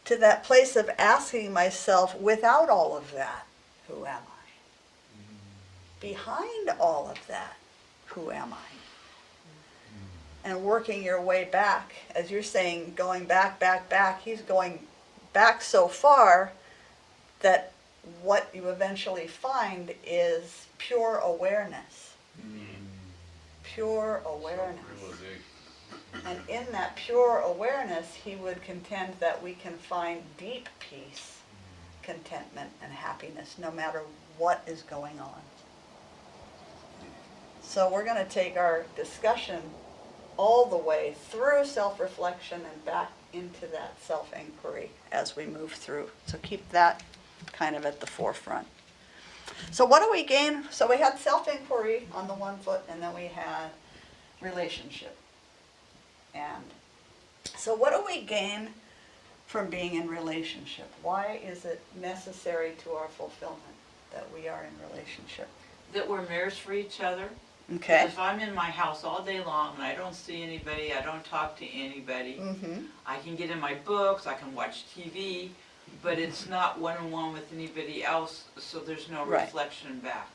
to that place of asking myself, without all of that, who am I? Behind all of that, who am I? And working your way back, as you're saying, going back, he's going back so far that what you eventually find is pure awareness. Pure awareness. Self-realization. And in that pure awareness, he would contend that we can find deep peace, contentment, and happiness no matter what is going on. So we're going to take our discussion all the way through self-reflection and back into that self-inquiry as we move through. So keep that kind of at the forefront. So what do we gain? So we had self-inquiry on the one foot, and then we had relationship. And so what do we gain from being in relationship? Why is it necessary to our fulfillment that we are in relationship? That we're mirrors for each other. Okay. If I'm in my house all day long and I don't see anybody, I don't talk to anybody, Mm-hmm. I can get in my books, I can watch TV, but it's not one-on-one with anybody else, so there's no Right. reflection back.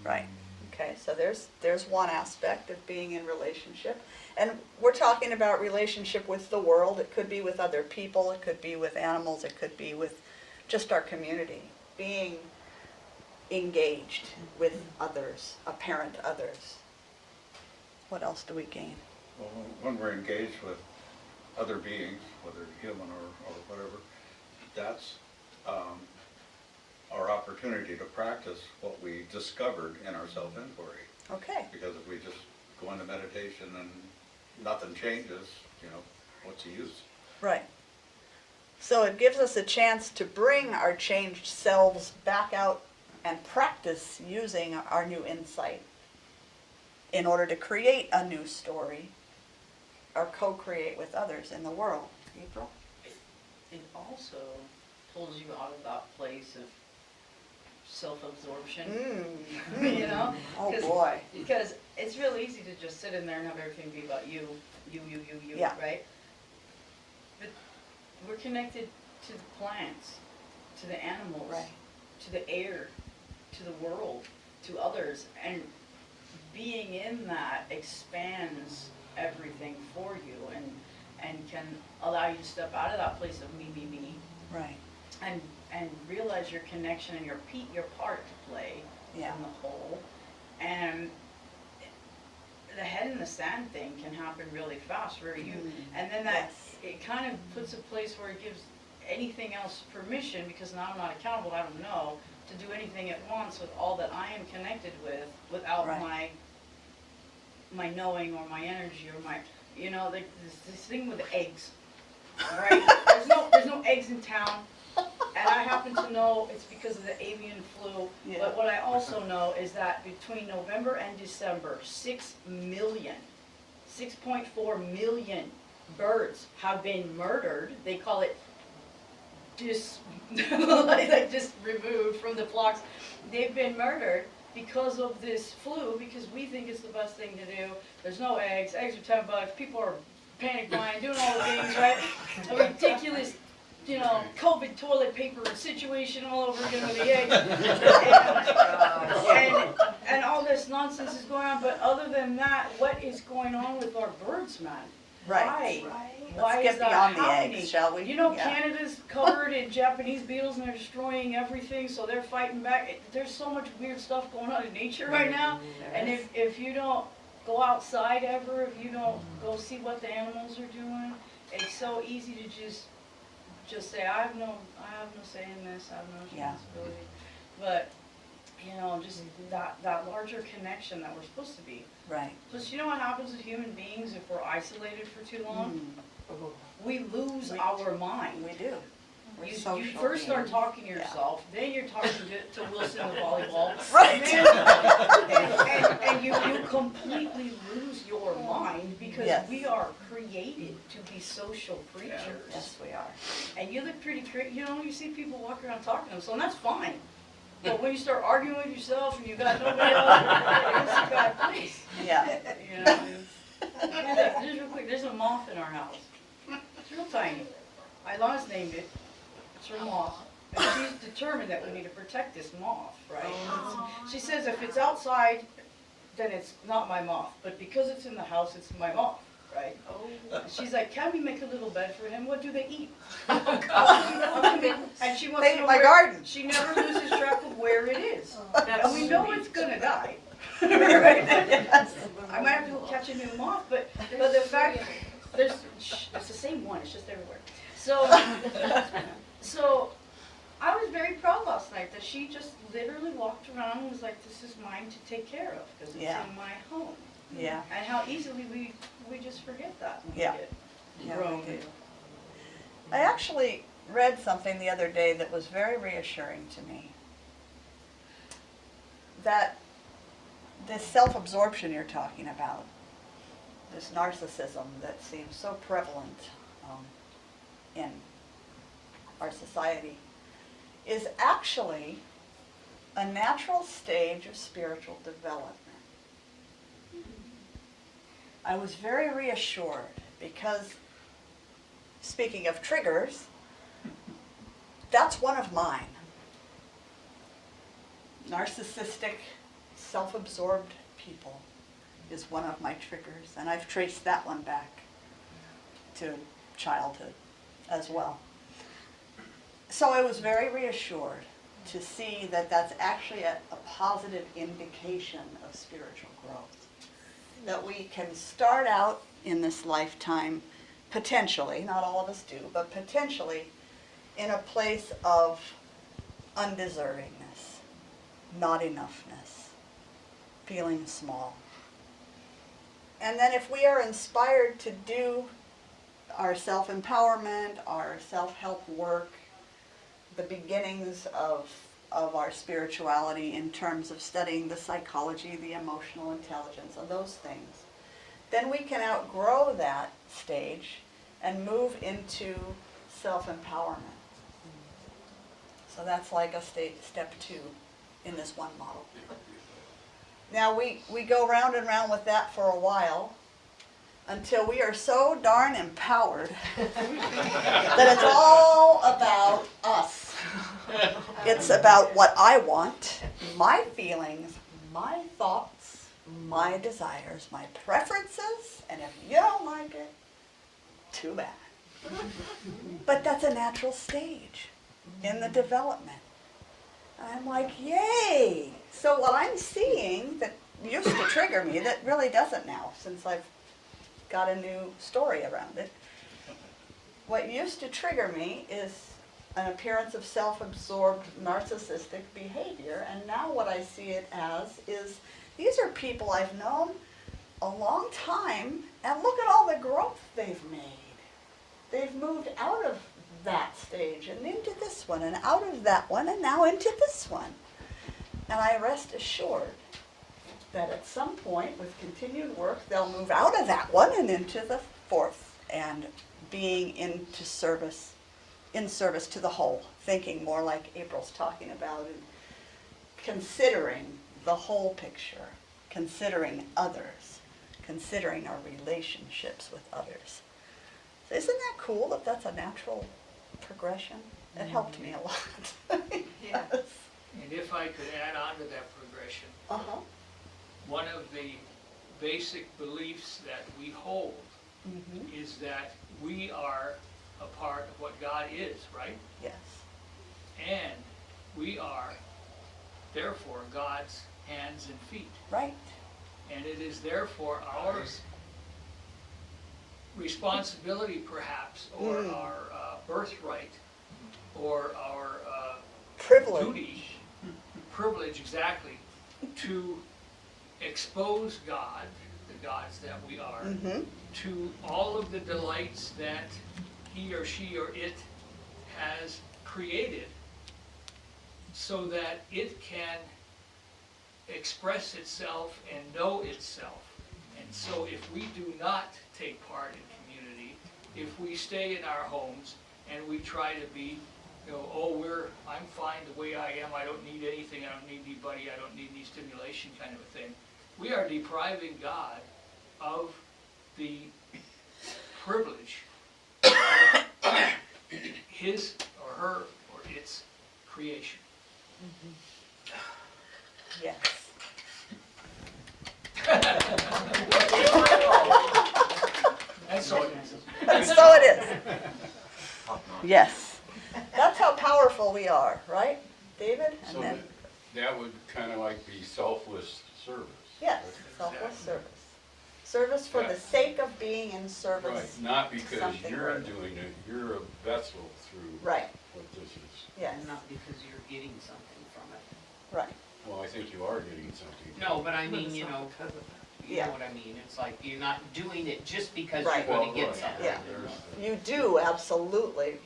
Right. Okay, so there's one aspect of being in relationship. And we're talking about relationship with the world. It could be with other people, it could be with animals, it could be with just our community. Being engaged with others, apparent others. What else do we gain? Well, when we're engaged with other beings, whether human or whatever, that's our opportunity to practice what we discovered in our self-inquiry. Okay. Because if we just go into meditation and nothing changes, what's the use? Right. So it gives us a chance to bring our changed selves back out and practice using our new insight in order to create a new story or co-create with others in the world. April? It also pulls you out of that place of self-absorption, you know? Oh 'Cause- boy. Because it's real easy to just sit in there and have everything be about you, Yeah. right? But we're connected to the plants, to the animals, Right. to the air, to the world, to others, and being in that expands everything for you and can allow you to step out of that place of me, Right. and realize your connection and your part to play Yeah. in the whole. And the head in the sand thing can happen really fast where you, and then that, Yes. it kind of puts a place where it gives anything else permission, because now I'm not accountable, I don't know, to do anything at once with all that I am connected with without Right. my knowing or my energy or my, you know, this thing with the eggs, right? There's no eggs in town. And I happen to know it's because of the avian flu. Yeah. But what I also know is that between November and December, 6.4 million birds have been murdered. They call it just removed from the flocks. They've been murdered because of this flu, because we think it's the best thing to do. There's no eggs. Eggs are $10. People are panic buying, doing all the things, right? A ridiculous, you know, COVID toilet paper situation all over again with the eggs. And all this nonsense is going on. But other than that, what is going on with our birds, man? Right. Why Let's get is that beyond the happening? eggs, shall we? You know, Yeah. Canada's covered in Japanese beetles and they're destroying everything, so they're fighting back. There's so much weird stuff going on in nature right now. And if you don't go outside ever, if you don't go see what the animals are doing, it's so easy to just say, I have no say in this, I have no Yeah. responsibility. But, you know, just that larger connection that we're supposed to be. Right. Plus, you know what happens with human beings if we're isolated for too long? Mm. We lose our mind. We do. We're You social first start beings. talking to yourself, then you're talking to Wilson the volleyball. Right. And you completely lose your mind because Yes. we are created to be social creatures. Yes, we are. And you look pretty you know, you see people walk around talking to themselves, and that's fine. But when you start arguing with yourself and you got nobody else, it's a bad place. Yeah. You know, just real quick, there's a moth in our house. It's real tiny. Ilana's named it. It's her moth. And she's determined that we need to protect this moth, right? She says if it's outside, then it's not my moth. But because it's in the house, it's my moth, right? She's like, can we make a little bed for him? What do they eat? And she wants They to eat know my where- garden. She never loses track of where it is. And we know it's gonna die. Right? Yes. I might have to go catch a new moth, but the fact, it's the same one, it's just everywhere. So I was very proud last night that she just literally walked around and was like, this is mine to take care of, because it's Yeah. in my home. Yeah. And how easily we just forget that when Yeah. we get Yeah, grown. we do. I actually read something the other day that was very reassuring to me. That this self-absorption you're talking about, this narcissism that seems so prevalent in our society, is actually a natural stage of spiritual development. I was very reassured because, speaking of triggers, that's one of mine. Narcissistic, self-absorbed people is one of my triggers, and I've traced that one back to childhood as well. So I was very reassured to see that that's actually a positive indication of spiritual growth. That we can start out in this lifetime, potentially, not all of us do, but potentially in a place of undeservingness, not enoughness, feeling small. And then if we are inspired to do our self-empowerment, our self-help work, the beginnings of our spirituality in terms of studying the psychology, the emotional intelligence, and those things, then we can outgrow that stage and move into self-empowerment. So that's like a step 2 in this one model. Now we go round and round with that for a while until we are so darn empowered that it's all about us. It's about what I want, my feelings, my thoughts, my desires, my preferences, and if you don't like it, too bad. But that's a natural stage. in the development. And I'm like, yay! So what I'm seeing that used to trigger me, that really doesn't now, since I've got a new story around it. What used to trigger me is an appearance of self-absorbed narcissistic behavior, and now what I see it as is these are people I've known a long time, and look at all the growth they've made. They've moved out of that stage and into this one, and out of that one, and now into this one. And I rest assured that at some point, with continued work, they'll move out of that one and into the fourth, and being in service to the whole, thinking more like April's talking about, and considering the whole picture, considering others, considering our relationships with others. So isn't that cool that that's a natural progression? It helped me a lot. Yes. And if I could add on to that progression, Uh-huh. one of the basic beliefs that we hold Mm-hmm. is that we are a part of what God is, right? Yes. And we are, therefore, God's hands and feet. Right. And it is therefore our responsibility, perhaps, or our birthright, or our Privilege. duty, privilege, exactly, to expose God, the gods that we are, Mm-hmm. to all of the delights that he or she or it has created, so that it can express itself and know itself. And so if we do not take part in community, if we stay in our homes and we try to be, I'm fine the way I am, I don't need anything, I don't need anybody, I don't need any stimulation kind of a thing, we are depriving God of the privilege of his or her or its creation. Yes. And so it is. And so it is. Yes. That's how powerful we are, right, David? And So then, that would kind of like be selfless service. yes, selfless service. Service for the sake of being in service. Right, not because something you're greater. doing it, you're a vessel through Right. what this is. Yes, And not because you're getting something from it. right. Well, I think you are getting something. No, but I But mean, it's you not know, because of that. you Yeah. know what I mean? It's like you're not doing it just because Right. you're gonna Well, get right. something. Yeah. There's- You do absolutely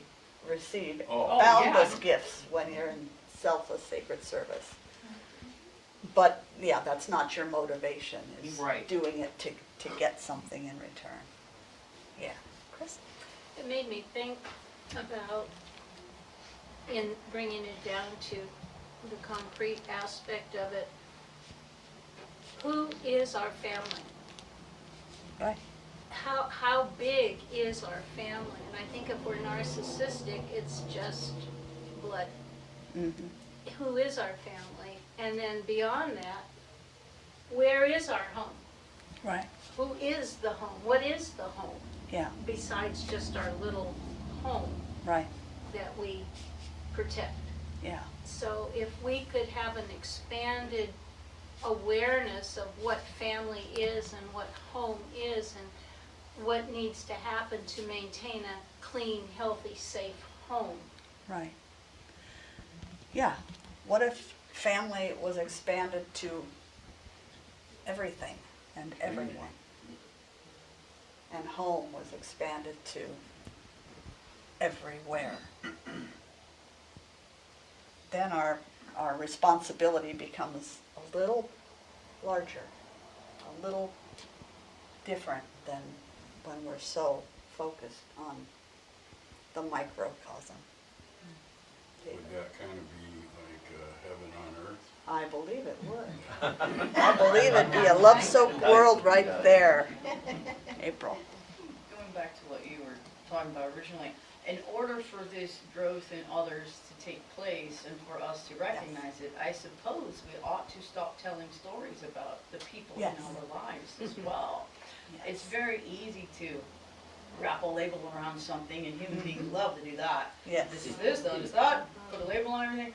receive Oh. boundless yeah. gifts when you're in selfless sacred service. But, yeah, that's not your motivation, is Right. doing it to get something in return. Yeah. Chris? It made me think about, in bringing it down to the concrete aspect of it, who is our family? Right. How big is our family? And I think if we're narcissistic, it's just blood. Mm-hmm. Who is our family? And then beyond that, where is our home? Right. Who is the home? What is the home Yeah, besides just our little home right. that we protect? Yeah. So if we could have an expanded awareness of what family is and what home is and what needs to happen to maintain a clean, healthy, safe home. Right. Yeah. What if family was expanded to everything and everyone? And home was expanded to everywhere. Then our responsibility becomes a little larger, a little different than when we're so focused on the microcosm. Would that kind of be like heaven on earth? I believe it would. I believe it'd be a love-soaked world right there. April. Going back to what you were talking about originally, in order for this growth in others to take place and for us to recognize it, I suppose we ought to stop telling stories about the people Yes. in our lives as well. It's very easy to wrap a label around something, and human beings love to do that. Yes. This is this, that is that, put a label on everything.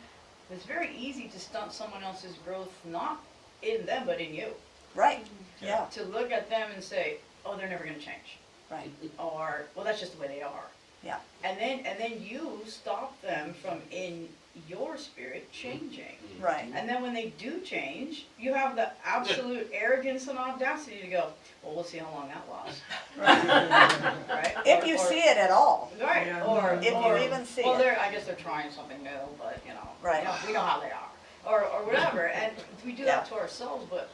It's very easy to stunt someone else's growth, not in them, but in you. Right. Yeah. To look at them and say, oh, they're never gonna change. Right. Or, well, that's just the way they are. Yeah. And then you stop them from, in your spirit, changing. Right. And then when they do change, you have the absolute arrogance and audacity to go, well, we'll see how long that lasts. Right? If you see it at all. Right, Yeah. or. If you or- even see well, it. I guess they're trying something new, but, Right. we know how they are. Or whatever, and we do that Yeah. to ourselves, but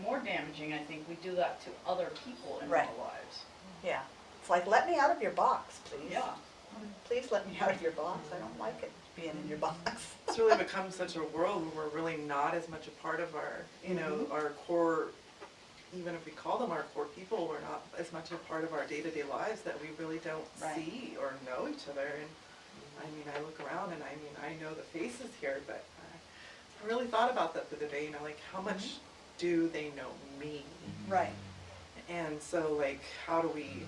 more damaging, I think, we do that to other people in Right. our lives. Yeah. It's like, let me out of your box, please. Yeah. Please let me out of your box. I don't like it being in your box. It's really become such a world where we're really not as much a part of our, our core, even if we call them our core people, we're not as much a part of our day-to-day lives that we really don't Right. see or know each other. And I mean, I look around and I know the faces here, but I really thought about that the other day, like how much do they know me? Right. And so like, how do we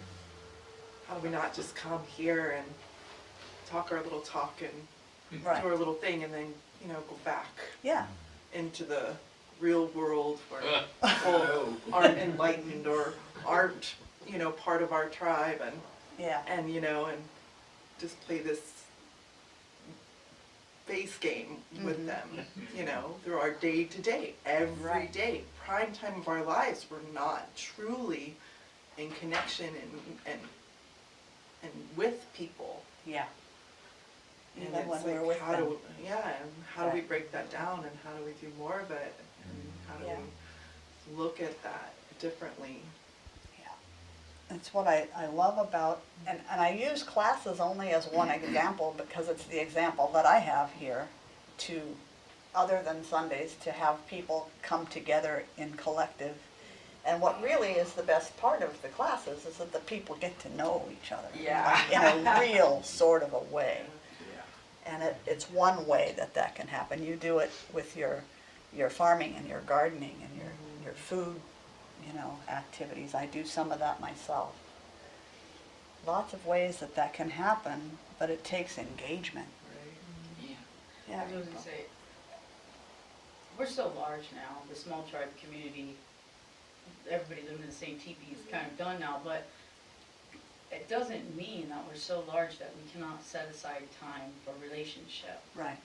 not just come here and talk our little talk and Right. do our little thing and then, go back Yeah. into the real world where people aren't enlightened or aren't, part of our tribe Yeah. and and just play this face game with them, through our day to day, every Right. day, prime time of our lives. We're not truly in connection and with people. Yeah. And Even it's when like, we're with how them. do and how do we Right. break that down and how do we do more of it? And how do Yeah. we look at that differently? It's what I love about, and I use classes only as one example because it's the example that I have here to, other than Sundays, to have people come together in collective. And what really is the best part of the classes is that the people get to know each other. Yeah. In a real sort of a way. And it's one way that can happen. You do it with your farming and your gardening and your food, activities. I do some of that myself. Lots of ways that can happen, but it takes engagement. Yeah. Yeah. I was gonna say, we're so large now, the small tribe community, everybody living in the same teepee is kind of done now, but it doesn't mean that we're so large that we cannot set aside time for relationship. Right.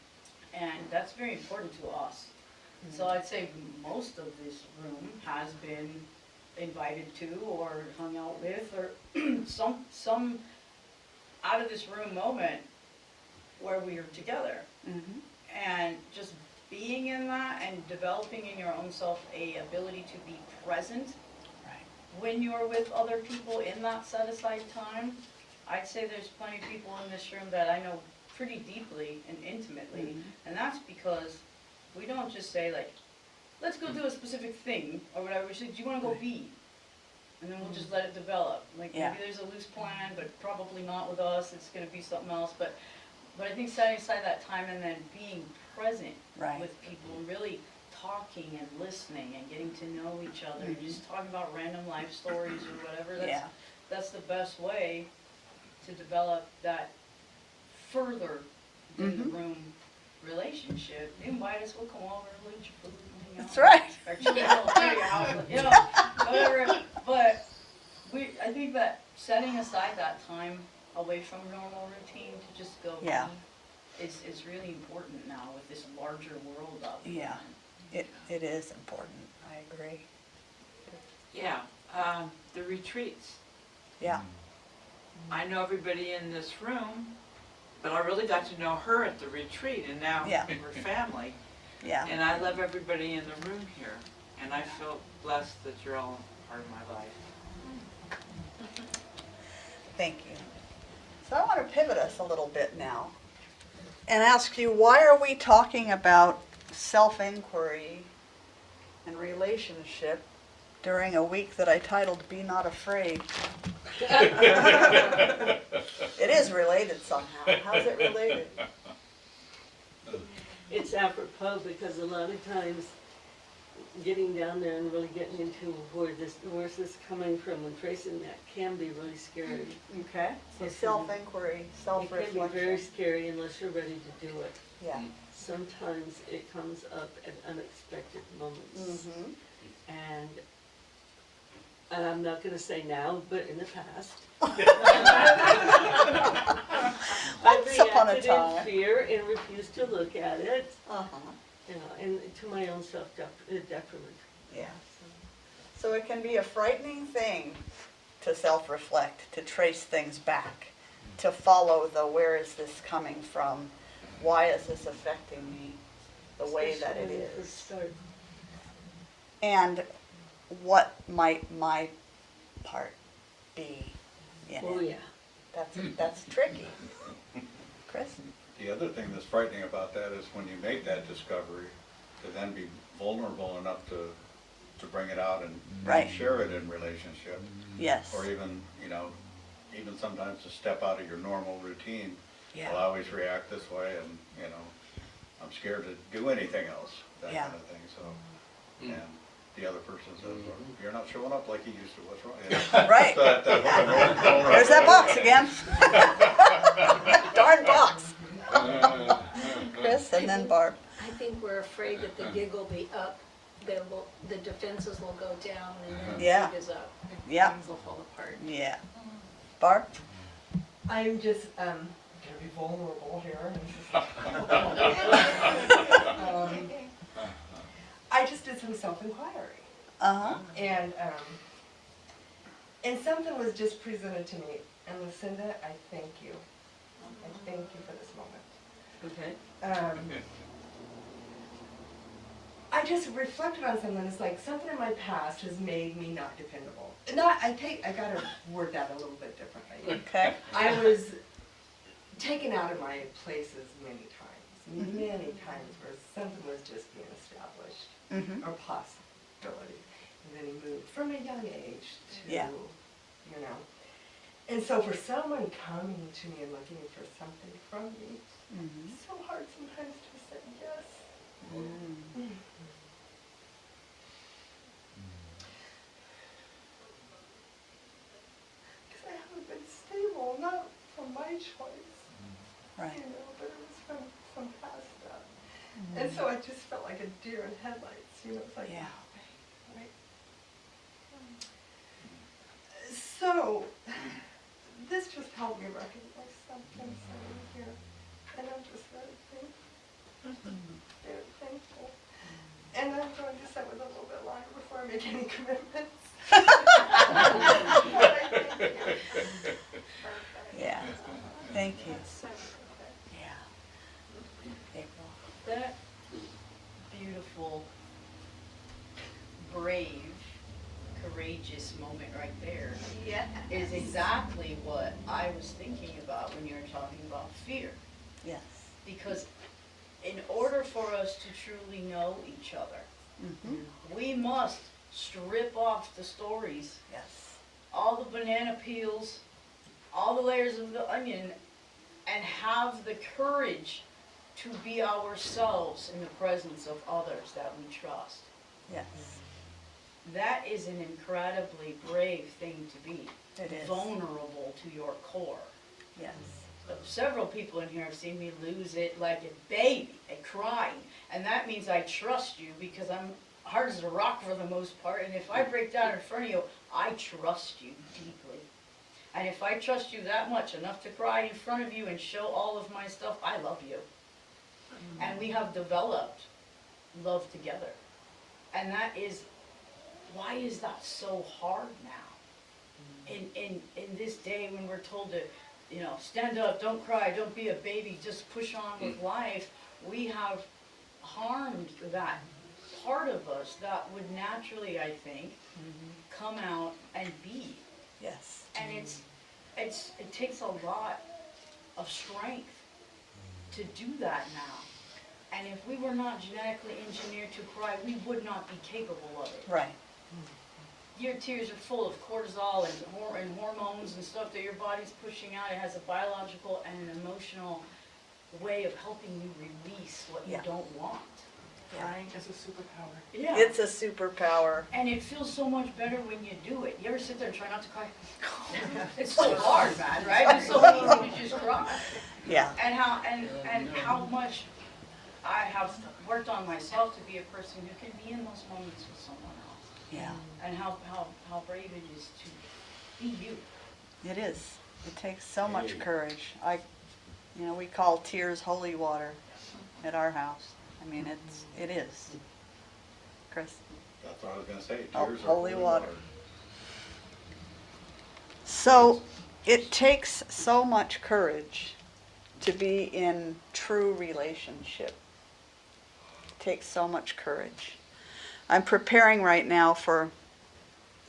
And that's very important to us. So I'd say most of this room has been invited to or hung out with or some out of this room moment where we are together. Mm-hmm. And just being in that and developing in your own self a ability to be present Right. when you're with other people in that set aside time. I'd say there's plenty of people in this room that I know pretty deeply and intimately, and that's because we don't just say like, let's go do a specific thing or whatever. We say, do you want to go be? And then we'll just let it develop. Like Yeah. maybe there's a loose plan, but probably not with us. It's going to be something else. But I think setting aside that time and then being present Right. with people and really talking and listening and getting to know each other and just talking about random life stories or whatever. That's the best way to develop that further in the room relationship. You invite us, we'll come over, we'll eat your food, and hang out. That's right. Our children will tell you how, whatever. But I think that setting aside that time away from normal routine to just go Yeah. is really important now with this larger world out there. Yeah. It is important. I agree. Yeah, the retreats. Yeah. I know everybody in this room, but I really got to know her at the retreat, and now Yeah. we're family. Yeah. And I love everybody in the room here, and I feel blessed that you're all part of my life. Thank you. So I want to pivot us a little bit now and ask you, why are we talking about self-inquiry and relationship during a week that I titled Be Not Afraid? It is related somehow. How's it related? It's apropos because a lot of times getting down there and really getting into where's this coming from and tracing that can be really scary. Okay, so Yes, self-inquiry, It can be very self-reflection. scary unless you're ready to do it. Yeah. Sometimes it comes up at unexpected moments. Mm-hmm. And I'm not gonna say now, but in the past. Once upon a I reacted time. in fear and refused to look at it, Uh-huh, and to my own self-detriment. yeah. So it can be a frightening thing to self-reflect, to trace things back, to follow the where is this coming from, why is this affecting me the way that it Especially when you first is, start. and what might my part be in Oh, it. yeah. That's tricky. Chris? The other thing that's frightening about that is when you make that discovery, to then be vulnerable enough to bring it out and Right. share it in relationship. Yes. Or even, even sometimes to step out of your normal routine. Yeah. I'll always react this way and, I'm scared to do anything else, that Yeah. kind of thing, so. And the other person says, well, you're not showing up like you used to, what's wrong? Right. So that whole There's that box again. Darn box. Chris and then Barb. I think we're afraid that the gig will be up, the defenses will go down, and then the Yeah. gig is up. and Yeah. Things will fall apart. Yeah. Barb? I'm just gonna be vulnerable here. I just did some self-inquiry, Uh-huh. and something was just presented to me. And Lucinda, I thank you. I thank you for this moment. Okay. I just reflected on something. It's like something in my past has made me not dependable. I gotta word that a little bit differently. Okay. I was taken out of my places many times, Mhm. many times where something was just being established, Mm-hmm. or possibility. And then he moved from a young age to, Yeah. And so for someone coming to me and looking for something from me, Mm-hmm. it's so hard sometimes to say yes. Because I haven't been stable, not from my choice, Right. but it was from past stuff. And so I just felt like a deer in headlights, it's like, Yeah. wait. So, this just helped me recognize something here, and I'm just very thankful. Very thankful. And I'm going to sit with a little bit longer before I make any commitments. Yeah. Thank you. Yeah. April. That beautiful, brave, courageous moment right there is exactly what I was thinking about when you were talking about fear. Yes. Because in order for us to truly know each other, Mm-hmm. we must strip off the stories, Yes. all the banana peels, all the layers of the onion, and have the courage to be ourselves in the presence of others that we trust. Yes. That is an incredibly brave thing to be. It is. Vulnerable to your core. Yes. Several people in here have seen me lose it like a baby and crying. And that means I trust you because I'm hard as a rock for the most part. And if I break down in front of you, I trust you deeply. And if I trust you that much, enough to cry in front of you and show all of my stuff, I love you. And we have developed love together. And that is, why is that so hard now? In this day when we're told to, stand up, don't cry, don't be a baby, just push on with life, we have harmed that part of us that would naturally, I think, come out and be. Yes. And it takes a lot of strength to do that now. And if we were not genetically engineered to cry, we would not be capable of it. Right. Your tears are full of cortisol and hormones and stuff that your body's pushing out. It has a biological and an emotional way of helping you release what you Yeah. don't want. Crying is a superpower. Yeah. It's a superpower. And it feels so much better when you do it. You ever sit there and try not to cry? It's so hard, man, right? It's so easy to just cry. Yeah. And how much I have worked on myself to be a person who can be in those moments with someone else. Yeah, And how brave it is to be you. it is. It takes so much courage. We call tears holy water at our house. I mean, it is. Chris? That's what I was gonna say, Oh, tears are holy water. So it takes so much courage to be in true relationship. It takes so much courage. I'm preparing right now for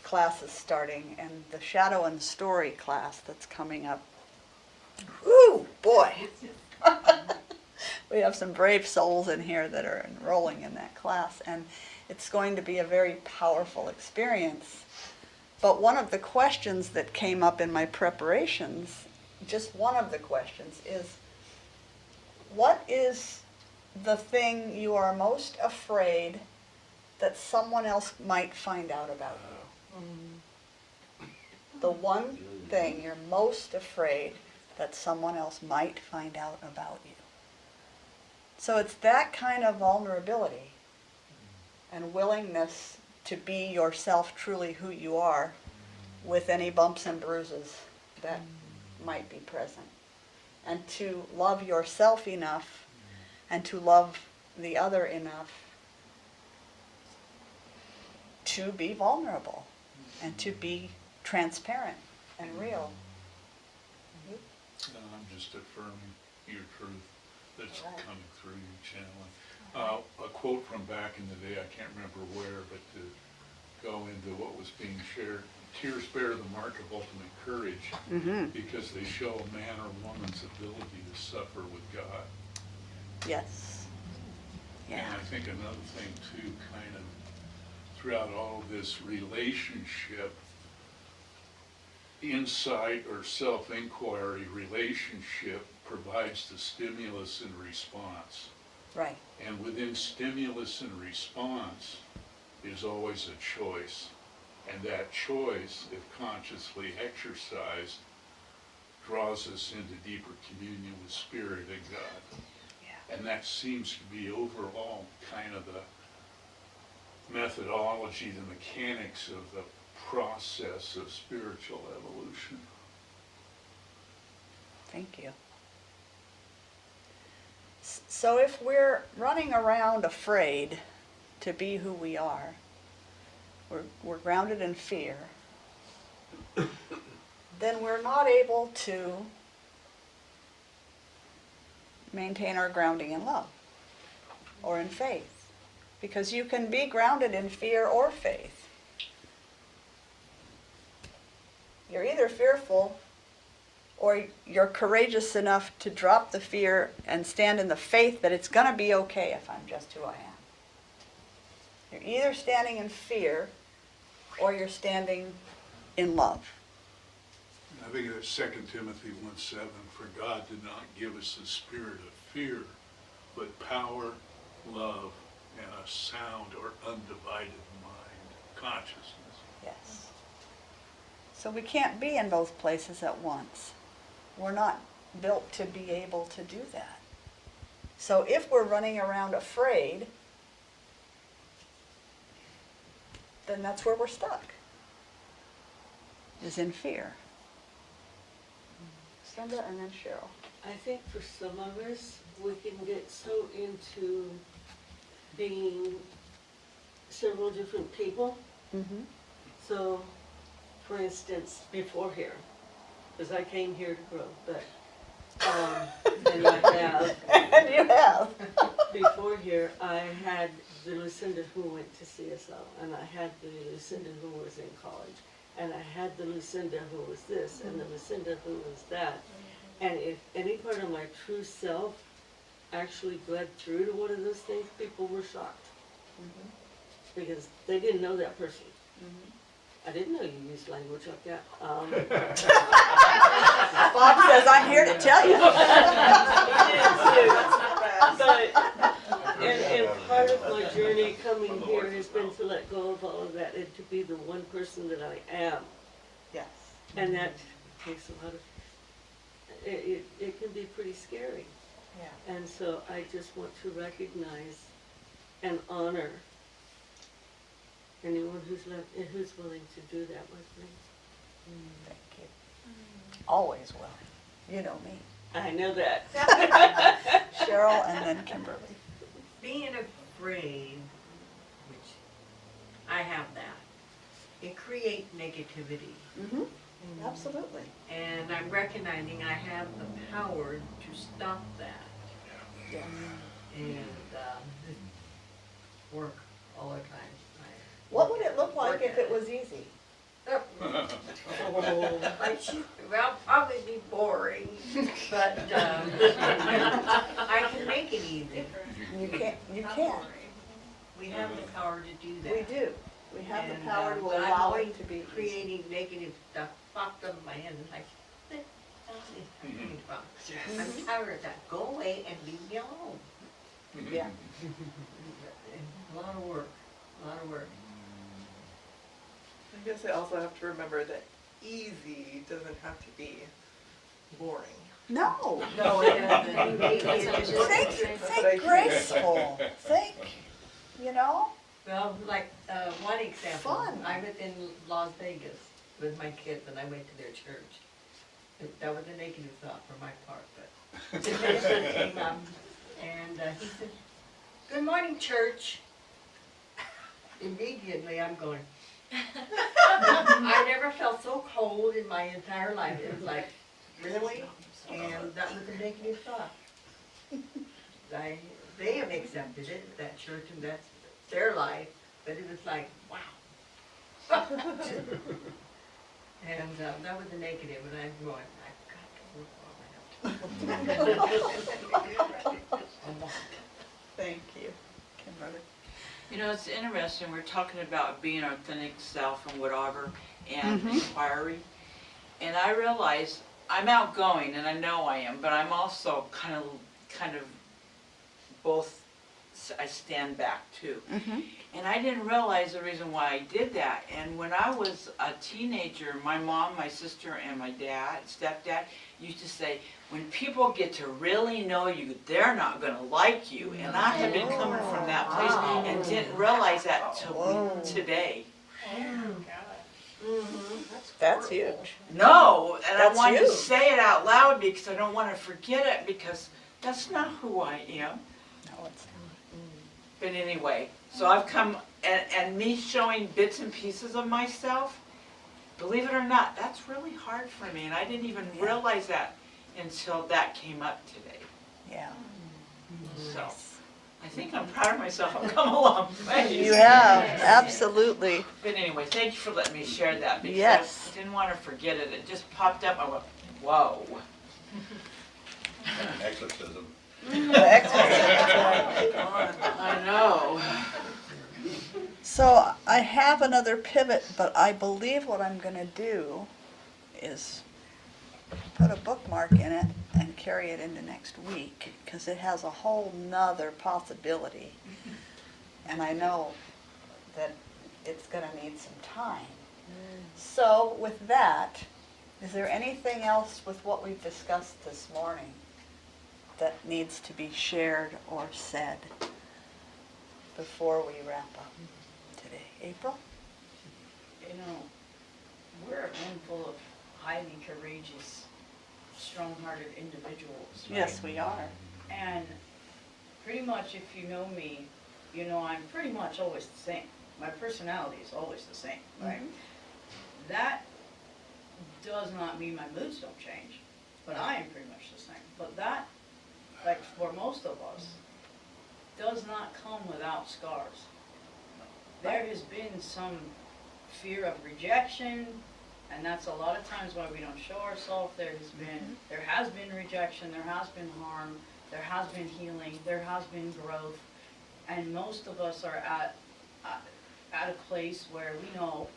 classes starting, and the Shadow and Story class that's coming up. Woo, boy! We have some brave souls in here that are enrolling in that class, and it's going to be a very powerful experience. But one of the questions that came up in my preparations, just one of the questions, is what is the thing you are most afraid that someone else might find out about you? The one thing you're most afraid that someone else might find out about you. So it's that kind of vulnerability and willingness to be yourself, truly who you are, with any bumps and bruises that might be present. And to love yourself enough and to love the other enough to be vulnerable and to be transparent and real. I'm just affirming your truth that's Right. coming through you, channeling. A quote from back in the day, I can't remember where, but to go into what was being shared, tears bear the mark of ultimate courage because they show a man or woman's ability to suffer with God. Yes. And I think another thing too, kind of throughout all of this relationship, insight or self-inquiry relationship provides the stimulus and response. Right. And within stimulus and response is always a choice. And that choice, if consciously exercised, draws us into deeper communion with Spirit and God. Yeah. And that seems to be overall kind of the methodology, the mechanics of the process of spiritual evolution. Thank you. So if we're running around afraid to be who we are, we're grounded in fear, then we're not able to maintain our grounding in love or in faith. Because you can be grounded in fear or faith. You're either fearful or you're courageous enough to drop the fear and stand in the faith that it's going to be okay if I'm just who I am. You're either standing in fear or you're standing in love. I think that's 2 Timothy 1:7, for God did not give us the spirit of fear, but power, love, and a sound or undivided mind, consciousness. Yes. So we can't be in both places at once. We're not built to be able to do that. So if we're running around afraid, then that's where we're stuck, is in fear. Cinda and then Cheryl. I think for some of us, we can get so into being several different people. Mm-hmm. So, for instance, before here, because I came here to grow, but, and I have. And you have. Before here, I had the Lucinda who went to CSO, and I had the Lucinda who was in college, and I had the Lucinda who was this, and the Lucinda who was that. And if any part of my true self actually bled through to one of those things, people were shocked. Because they didn't know that person. I didn't know you used language like that. Bob says, I'm here to tell you. But, and part of journey coming here has been to let go of all of that and to be the one person that I am. Yes. And that takes a lot of, it can be pretty scary. Yeah. And so I just want to recognize and honor anyone who's willing to do that with me. Thank you. Always will. You know me. I know that. Cheryl and then Kimberly. Being afraid, which I have that, it creates negativity. Mm-hmm. Absolutely. And I'm recognizing I have the power to stop that. Yeah. And work all the time. What would it look like if it was easy? Well, probably be boring, but I can make it easy. You can. You can. We have the power to do that. We do. We have And, the power to but I'm allow always it to be easy. creating negative stuff popped up in my head and like, "What the hell is happening from?" I'm tired of that. Go away and leave me alone. Yeah. A lot of work, a lot of work. I guess I also have to remember that easy doesn't have to be boring. No. No, it doesn't. Think graceful. Think, you know? Well, like, one example. Fun. I was in Las Vegas with my kids and I went to their church. That was a negative thought for my part, but the minister came up and he said, "Good morning, church." Immediately I'm going, I never felt so cold in my entire life. It was like, really? And that was a negative thought. They have accepted it, that church, and that's their life, but it was like, wow. And that was a negative, and I'm going, I've got to work on that. Thank you, Kimberly. You know, it's interesting, we're talking about being our authentic self and whatever, and inquiry. And I realize I'm outgoing, and I know I am, but I'm also kind of both, I stand back too. And I didn't realize the reason why I did that. And when I was a teenager, my mom, my sister, and my dad, stepdad, used to say, when people get to really know you, they're not going to like you. And I have been coming from that place and didn't realize that till today. That's huge. No, and I That's wanted to you. say it out loud because I don't want to forget it, because that's not who I am. No, it's But anyway, so I've come, and me showing bits and pieces of myself, believe it or not, that's really hard for me, and I didn't even realize that until that came up today. yeah. So, I think I'm proud of myself. I've come a long way. You have, absolutely. But anyway, thank you for letting me share that, because Yes. I didn't want to forget it. It just popped up. I went, whoa. An exorcism. I know. So I have another pivot, but I believe what I'm going to do is put a bookmark in it and carry it into next week, because it has a whole nother possibility. And I know that it's going to need some time. So with that, is there anything else with what we've discussed this morning that needs to be shared or said before we wrap up today? April? You know, we're a room full of highly courageous, strong-hearted individuals, right? Yes, we are. And pretty much if you know me, you know I'm pretty much always the same. My personality is always the same, right? That does not mean my moods don't change, but I am pretty much the same. But that, like for most of us, does not come without scars. There has been some fear of rejection, and that's a lot of times why we don't show ourselves. There has been rejection, there has been harm, there has been healing, there has been growth, and most of us are at a place where we know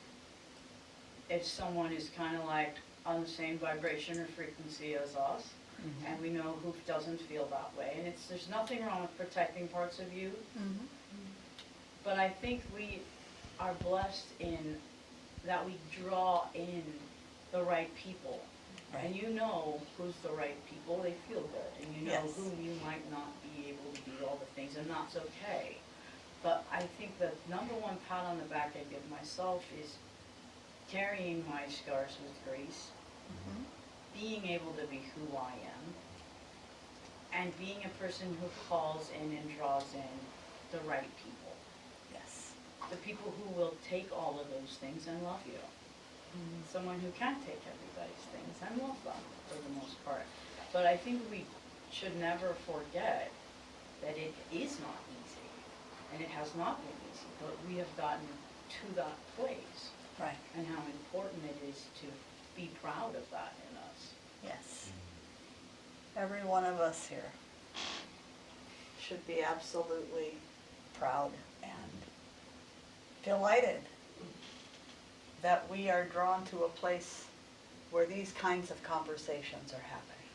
if someone is kind of like on the same vibration or frequency as us, and we know who doesn't feel that way. And there's nothing wrong with protecting parts of you, But I think we are blessed in that we draw in the right people. And you know who's the right people, they feel good, and you know Yes. who you might not be able to do all the things, and that's okay. But I think the number one pat on the back I give myself is carrying my scars with grace, being able to be who I am, and being a person who calls in and draws in the right people. Yes. The people who will take all of those things and love you. Someone who can't take everybody's things and love them for the most part. But I think we should never forget that it is not easy, and it has not been easy, but we have gotten to that place. Right. And how important it is to be proud of that in us. Yes. Every one of us here should be absolutely proud and delighted that we are drawn to a place where these kinds of conversations are happening.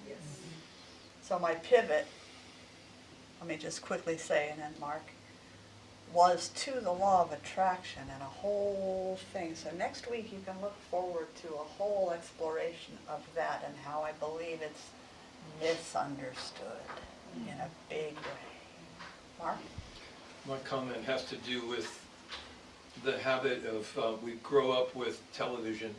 Yes. So my pivot, let me just quickly say, and then Mark, was to the law of attraction and a whole thing. So next week you can look forward to a whole exploration of that and how I believe it's misunderstood in a big way. Mark? My comment has to do with the habit of, we grow up with television,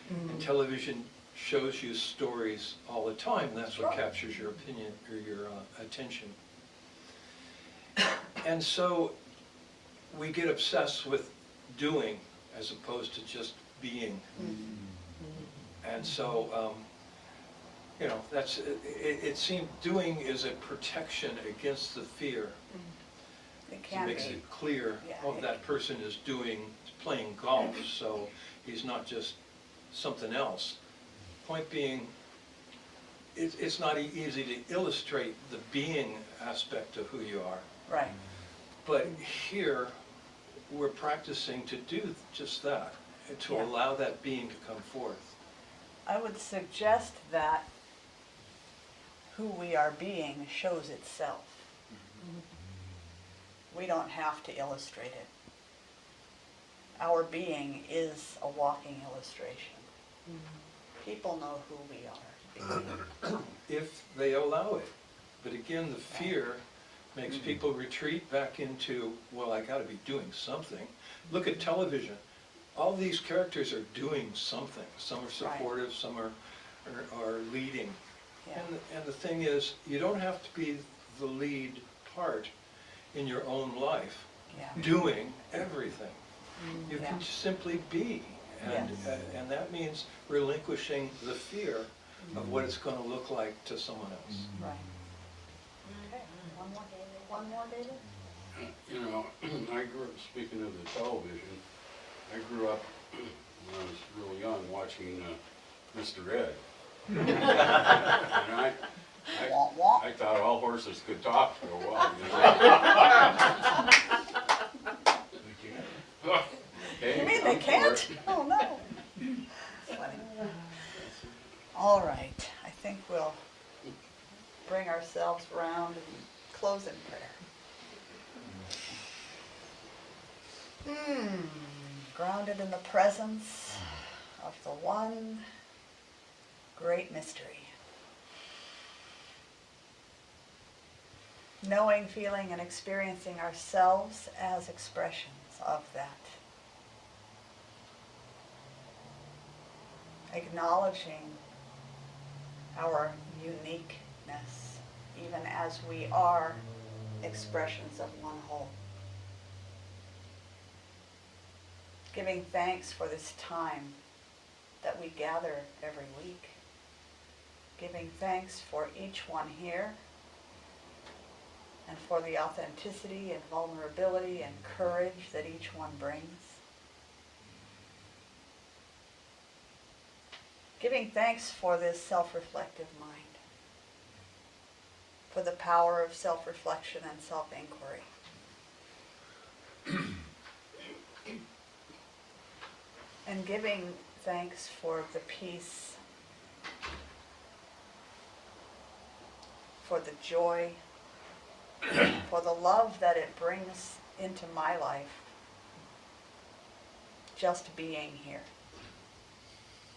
and television shows you stories all the time, and that's what captures your opinion or your attention. And so we get obsessed with doing as opposed to just being. And so, you know, that's, it seemed doing is a protection against the fear. It can makes be. it clear, Yeah, oh, that person is playing golf, so he's not just something else. Point being, it's not easy to illustrate the being aspect of who you are. Right. But here, we're practicing to do just that, and to Yeah. allow that being to come forth. I would suggest that who we are being shows itself. We don't have to illustrate it. Our being is a walking illustration. People know who we are. If they allow it. But again, the fear makes people retreat back into, well, I gotta be doing something. Look at television. All these characters are doing something. Some are supportive, some are leading. Yeah. And the thing is, you don't have to be the lead part in your own life, doing everything. You can just simply be. And that means relinquishing the fear of what it's going to look like to someone else. Right. Okay, one more, David? You know, I grew up, speaking of the television, I grew up when I was real young watching Mr. Ed. And I thought all horses could talk for a while. You mean they can't? Oh, no. Funny. All right, I think we'll bring ourselves around and close in prayer. Grounded in the presence of the one great mystery. Knowing, feeling, and experiencing ourselves as expressions of that. Acknowledging our uniqueness, even as we are expressions of one whole. Giving thanks for this time that we gather every week. Giving thanks for each one here, and for the authenticity and vulnerability and courage that each one brings. Giving thanks for this self-reflective mind, for the power of self-reflection and self-inquiry. And giving thanks for the peace, for the joy, for the love that it brings into my life, just being here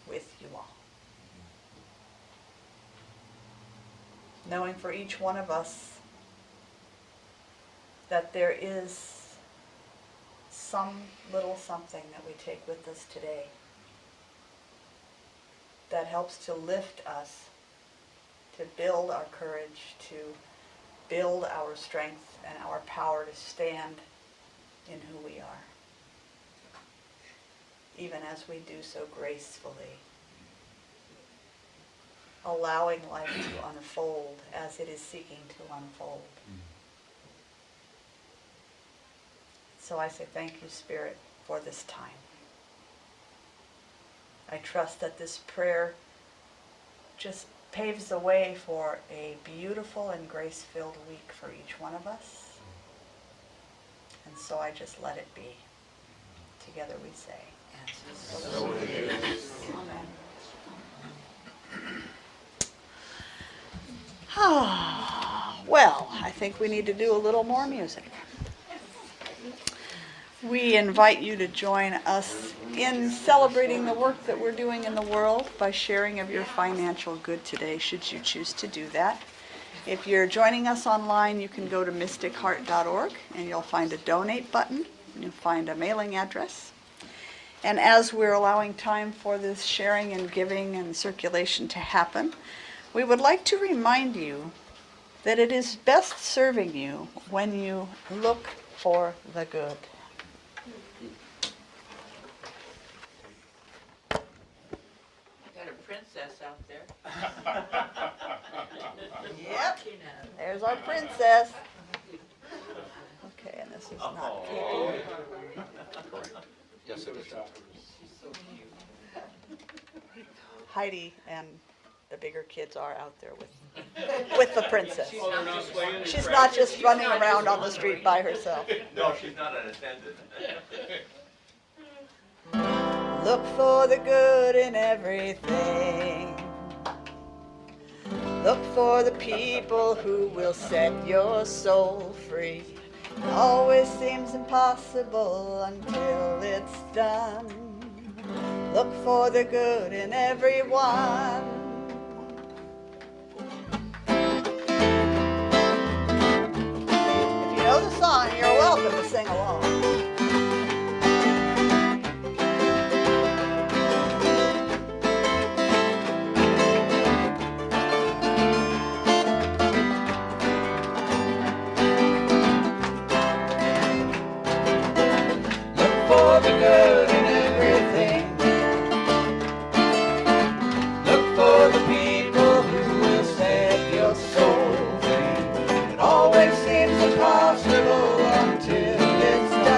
with you all. Knowing for each one of us that there is some little something that we take with us today that helps to lift us, to build our courage, to build our strength and our power to stand in who we are, even as we do so gracefully, allowing life to unfold as it is seeking to unfold. So I say thank you, Spirit, for this time. I trust that this prayer just paves the way for a beautiful and grace-filled week for each one of us. And so I just let it be. Together we say, and so it is. Amen. Well, I think we need to do a little more music. We invite you to join us in celebrating the work that we're doing in the world by sharing of your financial good today, should you choose to do that. If you're joining us online, you can go to mysticheart.org and you'll find a donate button. You'll find a mailing address. And as we're allowing time for this sharing and giving and circulation to happen, we would like to remind you that it is best serving you when you look for the good. Got a princess out there. Yep, there's our princess. Okay, and this is not keeping. Yes, it is. Heidi and the bigger kids are out there with the princess. She's not just running around on the street by herself. No, she's not unattended. Look for the good in everything. Look for the people who will set your soul free. It always seems impossible until it's done. Look for the good in everyone. If you know the song, you're welcome to sing along. For the good in everything. Look for the people who will set your soul free. It always seems impossible until it's done.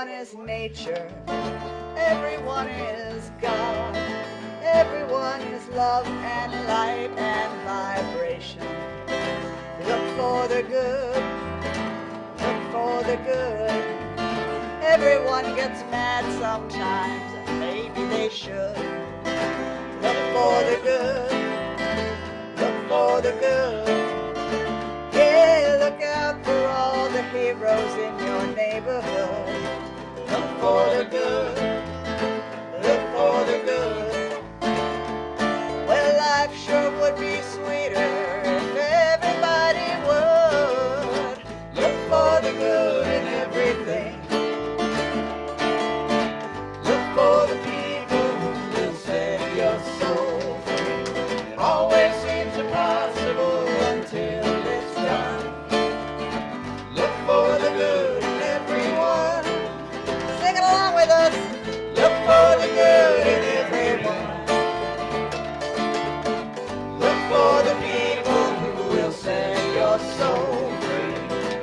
Everyone is nature. Everyone is God. Everyone is love and light and vibration. Look for the good. Look for the good. Everyone gets mad sometimes, and maybe they should. Look for the good. Look for the good. Yeah, look out for all the heroes in your neighborhood. Look for the good. Look for the good. Well, life sure would be sweeter if everybody would. Look for the good in everything. Look for the people who will set your soul free. It always seems impossible until it's done. Look for the good in everyone. Sing it along with us. Look for the good in everyone. Look for the people who will set your soul free.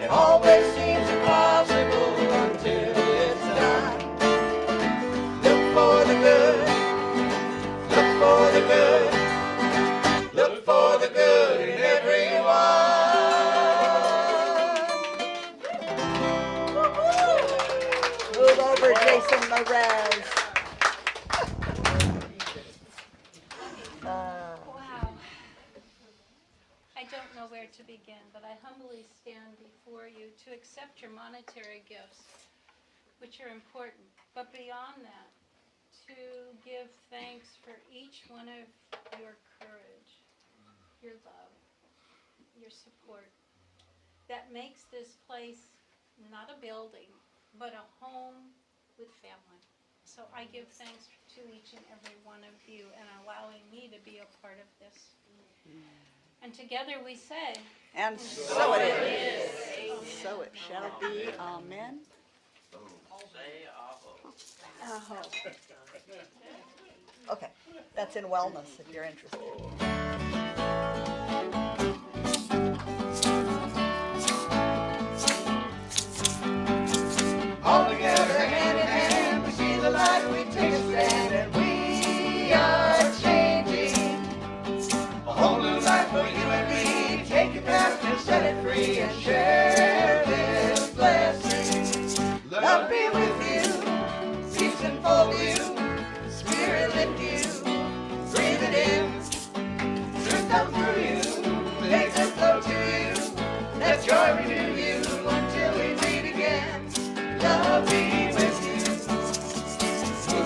It always seems impossible until it's done. Look for the good. Look for the good. Look for the good in everyone. Move over, Jason Mraz. Wow. I don't know where to begin, but I humbly stand before you to accept your monetary gifts, which are important. But beyond that, to give thanks for each one of your courage, your love, your support, that makes this place not a building, but a home with family. So I give thanks to each and every one of you and allowing me to be a part of this. And together we say, And so it is. So it shall be. Amen. Oh. Okay, that's in wellness if you're interested. All together, hand in hand, we see the light, we take a stand, and we are changing a whole new life for you and me. Take your past and set it free and share this blessing. Love be with you, peace enfold you, spirit lift you, breathe it in, truth come through you, make us flow to you, let joy renew you until we meet again. Love be with you. Ooh,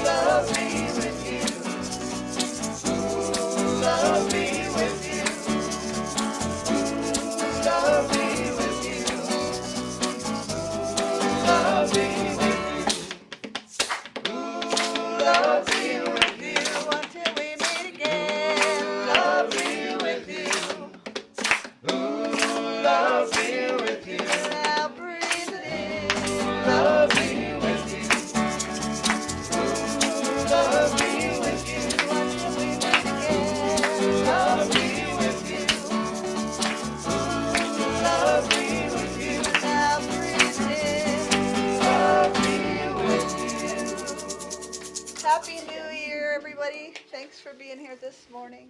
love be with you. Ooh, love be with you. Ooh, love be with you. Ooh, love be with you. Ooh, love be with you until we meet again. Love be with you. Ooh, love be with you. Now breathe it in. Love be with you. Ooh, love be with you until we meet again. Love be with you. Ooh, love be with you. Now breathe it in. Love be with you. Happy New Year, everybody. Thanks for being here this morning.